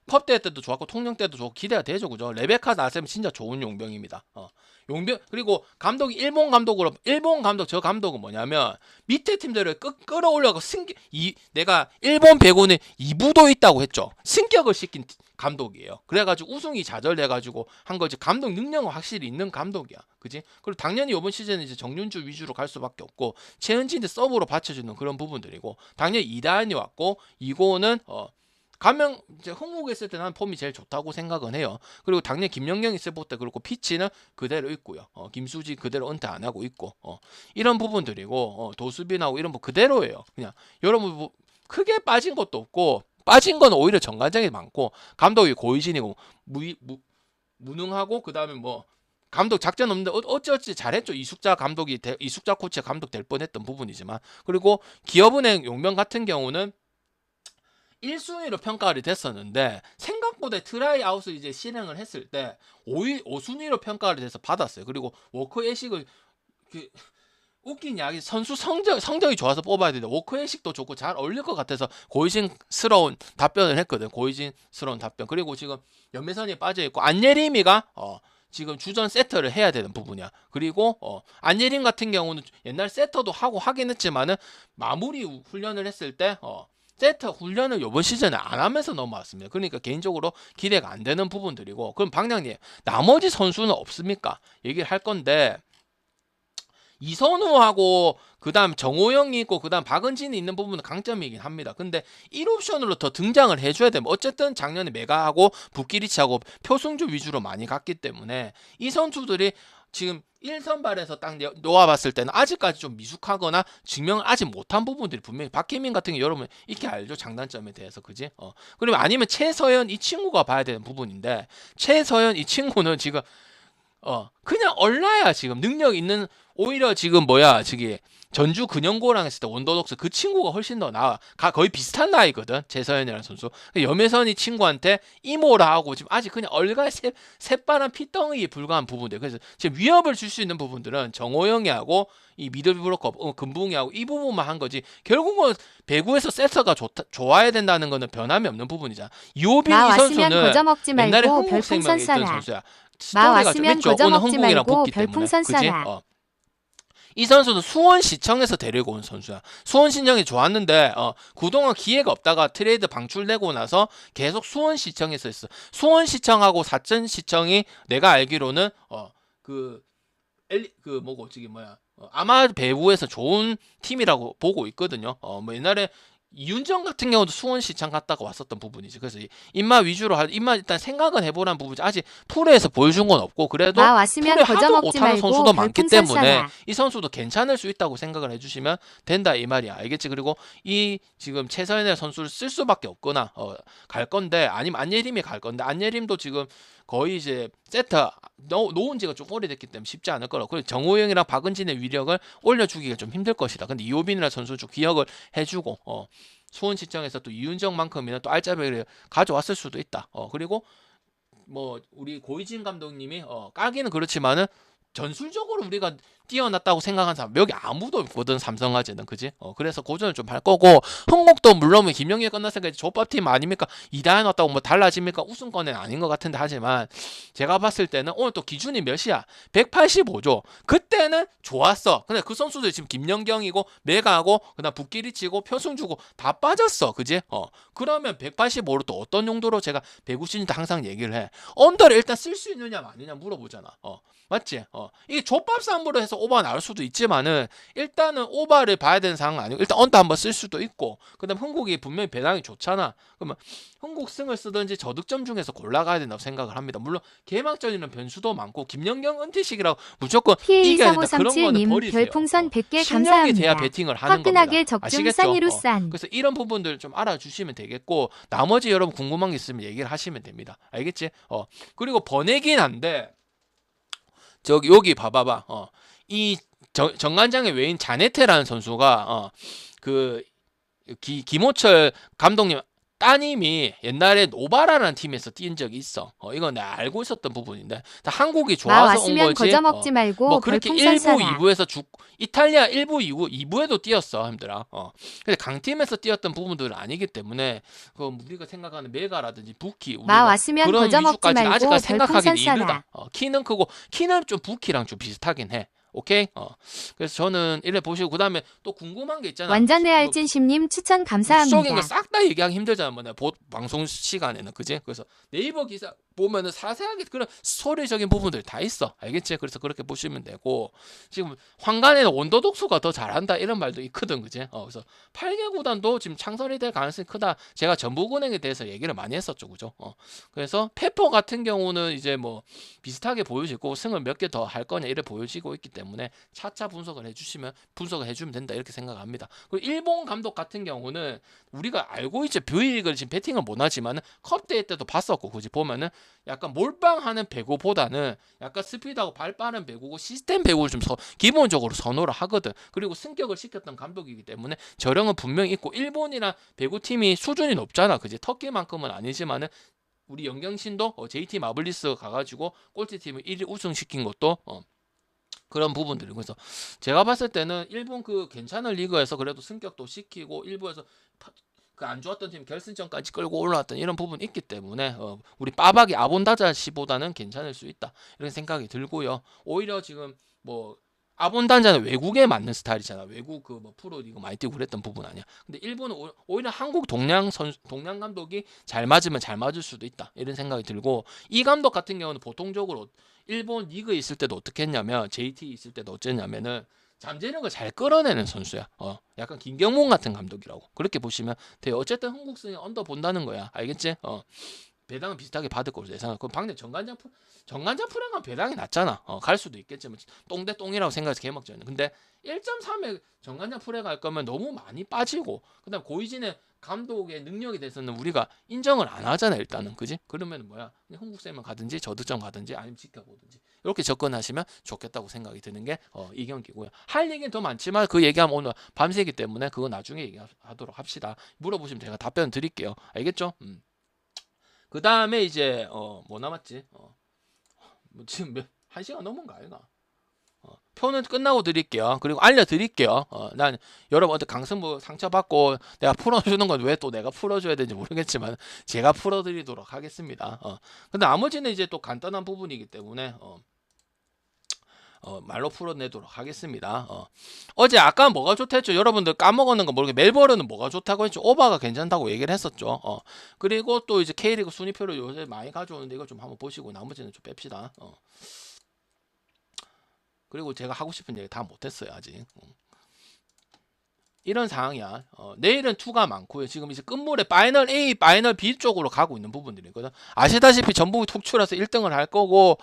컵대회 때도 좋았고 통영 때도 좋고 기대가 되죠, 그죠? 레베카 나셈 진짜 좋은 용병입니다. 용병 그리고 감독이 일본 감독 저 감독은 뭐냐면 밑에 팀들을 끌어올려고 내가 일본 배구는 2부도 있다고 했죠. 승격을 시킨 감독이에요. 그래가지고 우승이 좌절돼가지고 한 거지. 감독 능력은 확실히 있는 감독이야, 그지? 그리고 당연히 이번 시즌은 이제 정윤주 위주로 갈 수밖에 없고 최은진이 서브로 받쳐주는 그런 부분들이고 당연히 이다현이 왔고 이고는 가면 이제 흥국에 있을 때 난 폼이 제일 좋다고 생각은 해요. 그리고 당연히 김연경 있을 때 그렇고 피치는 그대로 있고요. 김수지 그대로 은퇴 안 하고 있고 이런 부분들이고 도수빈하고 이런 거 그대로예요. 그냥 여러분 뭐 크게 빠진 것도 없고 빠진 건 오히려 정관장이 많고 감독이 고이신이고 무능하고 그 다음에 감독 작전 없는데 어찌 잘했죠. 이숙자 코치가 감독 될 뻔했던 부분이지만 그리고 기업은행 용병 같은 경우는 1순위로 평가를 됐었는데 생각보다 트라이아웃을 이제 실행을 했을 때 5순위로 평가를 돼서 받았어요. 그리고 워커 애식을 웃긴 이야기 선수 성적이 좋아서 뽑아야 되는데 워커 애식도 좋고 잘 어울릴 것 같아서 고이진스러운 답변을 했거든. 고이진스러운 답변. 그리고 지금 연매선이 빠져있고 안예림이가 지금 주전 세터를 해야 되는 부분이야. 그리고 안예림 같은 경우는 옛날 세터도 하긴 했지만은 마무리 훈련을 했을 때 세터 훈련을 이번 시즌에 안 하면서 넘어왔습니다. 그러니까 개인적으로 기대가 안 되는 부분들이고 그럼 방장님 나머지 선수는 없습니까? 얘기를 할 건데 이선우하고 그 다음 정호영이 있고 그 다음 박은진이 있는 부분은 강점이긴 합니다. 근데 1옵션으로 더 등장을 해줘야 되면 어쨌든 작년에 메가하고 부키리치하고 표승주 위주로 많이 갔기 때문에 이 선수들이 지금 1선발에서 딱 놓아봤을 때는 아직까지 좀 미숙하거나 증명을 아직 못한 부분들이 분명히 박혜민 같은 게 여러분 이렇게 알죠. 장단점에 대해서 그지? 그러면 아니면 최서연 이 친구가 봐야 되는 부분인데 최서연 이 친구는 지금 그냥 얼라야 지금 능력 있는 오히려 지금 뭐야 저기 전주 근영고랑 했을 때 원더독스 그 친구가 훨씬 더 나아. 거의 비슷한 나이거든. 최서연이라는 선수. 염혜선이 친구한테 이모라 하고 지금 아직 그냥 얼갈 새빠른 피덩이에 불과한 부분들. 그래서 지금 위협을 줄 수 있는 부분들은 정호영이 하고 이 미들브로커 금붕이 하고 이 부분만 한 거지. 결국은 배구에서 세터가 좋아야 된다는 거는 변함이 없는 부분이잖아. 이호빈 이 선수는 옛날에 한국생명에 있던 선수야. 스토리가 좀 있죠. 오늘 한국이랑 붙기 때문에. 그치? 이 선수도 수원시청에서 데리고 온 선수야. 수원시청이 좋았는데 그동안 기회가 없다가 트레이드 방출되고 나서 계속 수원시청에서 했어. 수원시청하고 사천시청이 내가 알기로는 뭐고 저기 뭐야 아마 배구에서 좋은 팀이라고 보고 있거든요. 뭐 옛날에 이윤정 같은 경우도 수원시청 갔다가 왔었던 부분이지. 그래서 입마 위주로 입마 일단 생각은 해보라는 부분이지. 아직 프로에서 보여준 건 없고 그래도 프로에 하도 못하는 선수도 많기 때문에 이 선수도 괜찮을 수 있다고 생각을 해주시면 된다 이 말이야. 알겠지? 그리고 이 지금 최서연의 선수를 쓸 수밖에 없거나 갈 건데 아니면 안예림이 갈 건데 안예림도 지금 거의 이제 세터 놓은 지가 좀 오래됐기 때문에 쉽지 않을 거라고. 그리고 정호영이랑 박은진의 위력을 올려주기가 좀 힘들 것이다. 근데 이호빈이라는 선수 좀 기억을 해주고 수원시청에서 또 이윤정만큼이나 또 알짜배기를 가져왔을 수도 있다. 그리고 뭐 우리 고이진 감독님이 까기는 그렇지만은 전술적으로 우리가 뛰어났다고 생각하는 사람 여기 아무도 없거든. 삼성화재는 그지? 그래서 고전을 좀 할 거고 흥국도 물론 김영희가 끝났으니까 족밥팀 아닙니까? 이다현 왔다고 뭐 달라집니까? 우승권은 아닌 것 같은데 하지만 제가 봤을 때는 오늘 또 기준이 몇이야? 185조. 그때는 좋았어. 근데 그 선수들 지금 김연경이고 메가하고 그다음 북기리치고 표승주고 다 빠졌어. 그지? 그러면 185로 또 어떤 용도로 제가 배구 시즌 때 항상 얘기를 해. 언더를 일단 쓸 수 있느냐 마느냐 물어보잖아. 맞지? 이게 족밥 싸움으로 해서 오버 나올 수도 있지만은 일단은 오버를 봐야 되는 상황은 아니고 일단 언더 한번 쓸 수도 있고 그다음 흥국이 분명히 배당이 좋잖아. 그러면 흥국 승을 쓰든지 저득점 중에서 골라가야 된다고 생각을 합니다. 물론 개막전이는 변수도 많고 김연경 은퇴식이라고 무조건 이겨야 된다 그런 거는 버리세요. 별풍선 100개 실력이 돼야 감사합니다. 배팅을 하는 화끈하게 겁니다. 적중 아시겠죠? 싼이로 싼. 그래서 이런 부분들 좀 알아주시면 되겠고 나머지 여러분 궁금한 게 있으면 얘기를 하시면 됩니다. 알겠지? 그리고 번외긴 한데 저기 여기 봐봐봐. 이 정관장의 외인 자네테라는 선수가 김호철 감독님 따님이 옛날에 노바라라는 팀에서 뛴 적이 있어. 이건 내가 알고 있었던 부분인데 한국이 좋아서 온 거지. 거저 먹지 말고 뭐 그렇게 1부, 2부에서 이탈리아 1부, 2부에도 뛰었어, 힘들아. 근데 강팀에서 뛰었던 부분들은 아니기 때문에 우리가 생각하는 메가라든지 부키 그런 위주까지 아직까지 생각하기는 이르다. 키는 크고 키는 좀 부키랑 좀 비슷하긴 해. 오케이? 그래서 저는 이래 보시고 그다음에 또 궁금한 게 있잖아. 완전 레알진심님 추천 감사합니다. 속인 거 싹 다 얘기하기 힘들잖아. 뭐 방송 시간에는 그지? 그래서 네이버 기사 보면은 자세하게 그런 스토리적인 부분들 다 있어. 알겠지? 그래서 그렇게 보시면 되고 지금 황간에는 원더독수가 더 잘한다 이런 말도 있거든, 그지? 그래서 8개 구단도 지금 창설이 될 가능성이 크다. 제가 전북은행에 대해서 얘기를 많이 했었죠, 그죠? 그래서 페퍼 같은 경우는 이제 뭐 비슷하게 보여지고 승을 몇 개 더 할 거냐 이래 보여지고 있기 때문에 차차 분석을 해주면 된다 이렇게 생각합니다. 그리고 일본 감독 같은 경우는 우리가 알고 있죠. 뷰익을 지금 배팅을 못하지만은 컵 대회 때도 봤었고, 그지? 보면은 약간 몰빵하는 배구보다는 약간 스피드하고 발 빠른 배구고 시스템 배구를 좀 기본적으로 선호를 하거든. 그리고 승격을 시켰던 감독이기 때문에 저령은 분명히 있고 일본이랑 배구팀이 수준이 높잖아, 그지? 터키만큼은 아니지만은 우리 영경신도 JT 마블리스 가가지고 꼴찌팀을 1위 우승시킨 것도 그런 부분들이. 그래서 제가 봤을 때는 일본 그 괜찮은 리그에서 그래도 승격도 시키고 일부에서 그 안 좋았던 팀 결승전까지 끌고 올라왔던 이런 부분이 있기 때문에 우리 빠박이 아본다자시보다는 괜찮을 수 있다 이런 생각이 들고요. 오히려 지금 뭐 아본단자는 외국에 맞는 스타일이잖아. 외국 그 뭐 프로리그 많이 뛰고 그랬던 부분 아니야. 근데 일본은 오히려 한국 동양 감독이 잘 맞으면 잘 맞을 수도 있다 이런 생각이 들고 이 감독 같은 경우는 보통적으로 일본 리그에 있을 때도 어떻게 했냐면 JT 있을 때도 어쨌냐면은 잠재력을 잘 끌어내는 선수야. 약간 김경문 같은 감독이라고 그렇게 보시면 돼요. 어쨌든 한국승이 언더 본다는 거야. 알겠지? 배당은 비슷하게 받을 거로 예상하고 방금 정관장 프랭은 배당이 낮잖아. 갈 수도 있겠지만 똥 대 똥이라고 생각해서 개막전은. 근데 1.3에 정관장 프랭 갈 거면 너무 많이 빠지고 그다음 고이진의 감독의 능력에 대해서는 우리가 인정을 안 하잖아 일단은. 그지? 그러면 뭐야? 한국쌤만 가든지 저득점 가든지 아니면 지켜보든지 이렇게 접근하시면 좋겠다고 생각이 드는 게 이 경기고요. 할 얘기는 더 많지만 그 얘기하면 오늘 밤새기 때문에 그거 나중에 얘기하도록 합시다. 물어보시면 제가 답변 드릴게요. 알겠죠? 그 다음에 이제 뭐 남았지? 뭐 지금 한 시간 넘은가 아이가? 표는 끝나고 드릴게요. 그리고 알려드릴게요. 난 여러분한테 강승부 상처받고 내가 풀어주는 건 왜 또 내가 풀어줘야 되는지 모르겠지만 제가 풀어드리도록 하겠습니다. 근데 나머지는 이제 또 간단한 부분이기 때문에 말로 풀어내도록 하겠습니다. 어제 아까 뭐가 좋다 했죠? 여러분들 까먹었는 거 모르게 멜버른은 뭐가 좋다고 했죠? 오바가 괜찮다고 얘기를 했었죠. 그리고 또 이제 K리그 순위표를 요새 많이 가져오는데 이거 좀 한번 보시고 나머지는 좀 뺍시다. 그리고 제가 하고 싶은 얘기 다 못했어요 아직. 이런 상황이야. 내일은 2가 많고요. 지금 이제 끝물에 파이널 A, 파이널 B 쪽으로 가고 있는 부분들이거든. 아시다시피 전북이 톡출해서 1등을 할 거고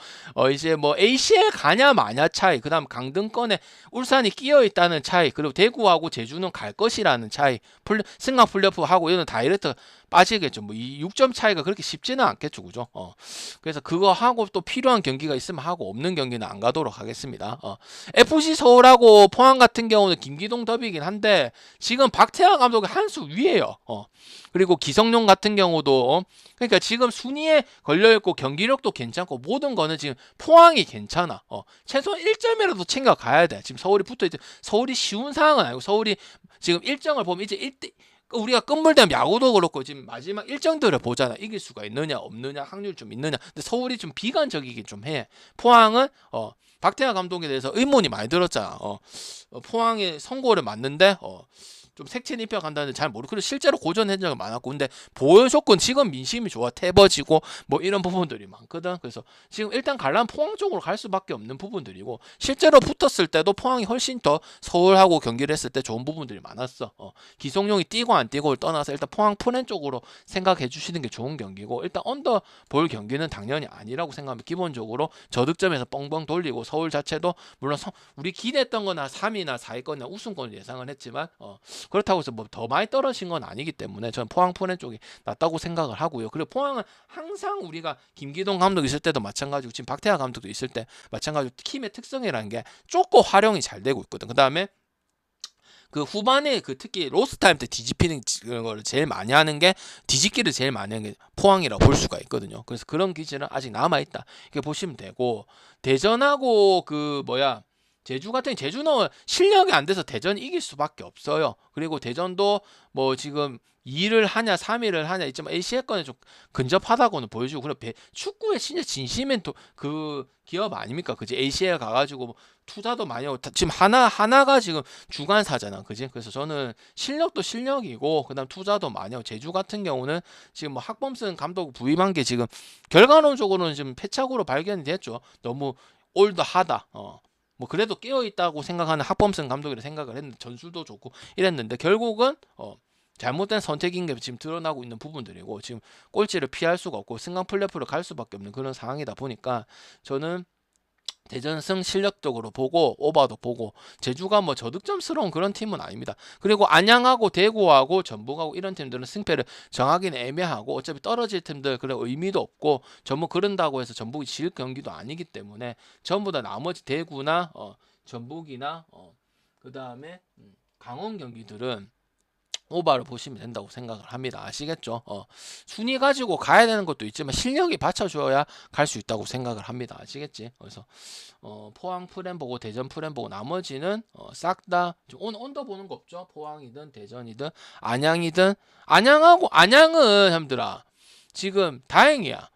이제 뭐 ACL 가냐 마냐 차이, 그 다음 강등권에 울산이 끼어 있다는 차이, 그리고 대구하고 제주는 갈 것이라는 차이, 승강 플레이오프하고 이런 다이렉트 빠지겠죠. 뭐 이 6점 차이가 그렇게 쉽지는 않겠죠, 그죠? 그래서 그거 하고 또 필요한 경기가 있으면 하고 없는 경기는 안 가도록 하겠습니다. FC 서울하고 포항 같은 경우는 김기동 더비긴 한데 지금 박태환 감독이 한 수 위에요. 그리고 기성용 같은 경우도 그러니까 지금 순위에 걸려있고 경기력도 괜찮고 모든 거는 지금 포항이 괜찮아. 최소한 1점이라도 챙겨가야 돼. 지금 서울이 붙어있지. 서울이 쉬운 상황은 아니고 서울이 지금 일정을 보면 이제 1대 우리가 끝물되면 야구도 그렇고 지금 마지막 일정들을 보잖아. 이길 수가 있느냐 없느냐 확률 좀 있느냐. 근데 서울이 좀 비관적이긴 좀 해. 포항은 박태환 감독에 대해서 의문이 많이 들었잖아. 포항의 선고를 맞는데 좀 색채는 입혀간다는데 잘 모르고 그리고 실제로 고전 현장이 많았고 근데 보여줬건 지금 민심이 좋아 태버지고 뭐 이런 부분들이 많거든. 그래서 지금 일단 갈라면 포항 쪽으로 갈 수밖에 없는 부분들이고 실제로 붙었을 때도 포항이 훨씬 더 서울하고 경기를 했을 때 좋은 부분들이 많았어. 기성용이 뛰고 안 뛰고를 떠나서 일단 포항 프렌 쪽으로 생각해 주시는 게 좋은 경기고 일단 언더 볼 경기는 당연히 아니라고 생각하면 기본적으로 저득점에서 뻥뻥 돌리고 서울 자체도 물론 우리 기대했던 거나 3위나 4위권이나 우승권을 예상을 했지만 그렇다고 해서 뭐 더 많이 떨어진 건 아니기 때문에 저는 포항 프렌 쪽이 낫다고 생각을 하고요. 그리고 포항은 항상 우리가 김기동 감독 있을 때도 마찬가지고 지금 박태환 감독도 있을 때 마찬가지로 팀의 특성이라는 게 조금 활용이 잘 되고 있거든. 그 다음에 그 후반에 그 특히 로스 타임 때 뒤집히는 걸 제일 많이 하는 게 뒤집기를 제일 많이 하는 게 포항이라고 볼 수가 있거든요. 그래서 그런 기질은 아직 남아 있다. 이렇게 보시면 되고 대전하고 그 뭐야 제주 같은 제주는 실력이 안 돼서 대전이 이길 수밖에 없어요. 그리고 대전도 뭐 지금 2위를 하냐 3위를 하냐 있지만 ACL권에 좀 근접하다고는 보여주고 그리고 축구에 진짜 진심인 그 기업 아닙니까? 그지? ACL 가가지고 뭐 투자도 많이 하고 지금 하나가 지금 주관사잖아, 그지? 그래서 저는 실력도 실력이고 그다음 투자도 많이 하고 제주 같은 경우는 지금 뭐 학범슨 감독 부임한 게 지금 결과론적으로는 지금 패착으로 발견이 됐죠. 너무 올드하다. 뭐 그래도 깨어있다고 생각하는 학범승 감독이라 생각을 했는데 전술도 좋고 이랬는데 결국은 잘못된 선택인 게 지금 드러나고 있는 부분들이고 지금 꼴찌를 피할 수가 없고 승강 플레이오프를 갈 수밖에 없는 그런 상황이다 보니까 저는 대전승 실력적으로 보고 오바도 보고 제주가 뭐 저득점스러운 그런 팀은 아닙니다. 그리고 안양하고 대구하고 전북하고 이런 팀들은 승패를 정하기는 애매하고 어차피 떨어질 팀들 그런 의미도 없고 전부 그런다고 해서 전북이 질 경기도 아니기 때문에 전부 다 나머지 대구나 전북이나 그 다음에 강원 경기들은 오바를 보시면 된다고 생각을 합니다. 아시겠죠? 순위 가지고 가야 되는 것도 있지만 실력이 받쳐줘야 갈 수 있다고 생각을 합니다. 아시겠지? 그래서 포항 프렌 보고 대전 프렌 보고 나머지는 싹 다 오늘 언더 보는 거 없죠? 포항이든 대전이든 안양이든 안양은 형들아 지금 다행이야.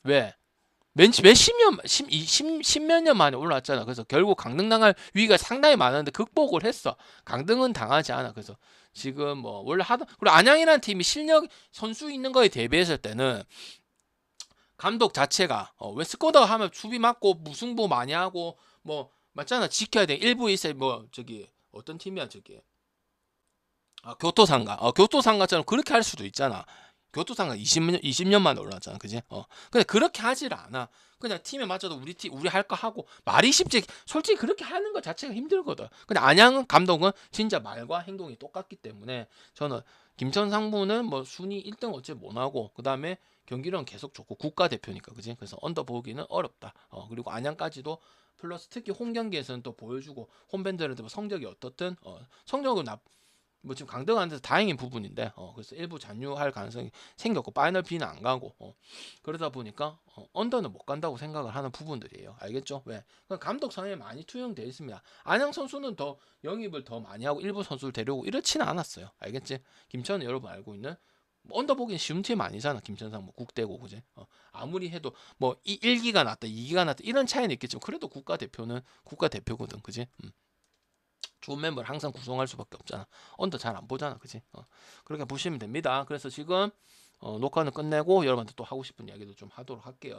왜? 십몇 년 만에 올라왔잖아. 그래서 결국 강등 당할 위기가 상당히 많았는데 극복을 했어. 강등은 당하지 않아. 그래서 지금 뭐 원래 그리고 안양이라는 팀이 실력 선수 있는 거에 대비했을 때는 감독 자체가 왜 스쿼드 하면 수비 맞고 무승부 많이 하고 뭐 맞잖아. 지켜야 돼. 일부 있어. 뭐 저기 어떤 팀이야 저기 교토상가처럼 그렇게 할 수도 있잖아. 교토상가 20년 만에 올라왔잖아. 그지? 근데 그렇게 하질 않아. 그냥 팀에 맞춰도 우리 할 거 하고 말이 쉽지. 솔직히 그렇게 하는 것 자체가 힘들거든. 근데 안양 감독은 진짜 말과 행동이 똑같기 때문에 저는 김천 상무는 뭐 순위 1등 어째 못 하고 그다음에 경기력은 계속 좋고 국가대표니까 그지. 그래서 언더 보기는 어렵다. 그리고 안양까지도 플러스 특히 홈 경기에서는 또 보여주고 홈밴드라도 뭐 성적이 어떻든 성적은 뭐 지금 강등하는 데서 다행인 부분인데 그래서 일부 잔류할 가능성이 생겼고 파이널 B는 안 가고 그러다 보니까 언더는 못 간다고 생각을 하는 부분들이에요. 알겠죠? 왜? 그러니까 감독 성향이 많이 투영되어 있습니다. 안양 선수는 더 영입을 더 많이 하고 일부 선수를 데려오고 이렇지는 않았어요. 알겠지? 김천은 여러분 알고 있는 뭐 언더 보기는 쉬운 팀 아니잖아. 김천상 뭐 국대고 그지? 아무리 해도 뭐 1기가 낫다 2기가 낫다 이런 차이는 있겠지만 그래도 국가대표는 국가대표거든. 그지? 좋은 멤버를 항상 구성할 수밖에 없잖아. 언더 잘 안 보잖아, 그지? 그렇게 보시면 됩니다. 그래서 지금 녹화는 끝내고 여러분한테 또 하고 싶은 이야기도 좀 하도록 할게요.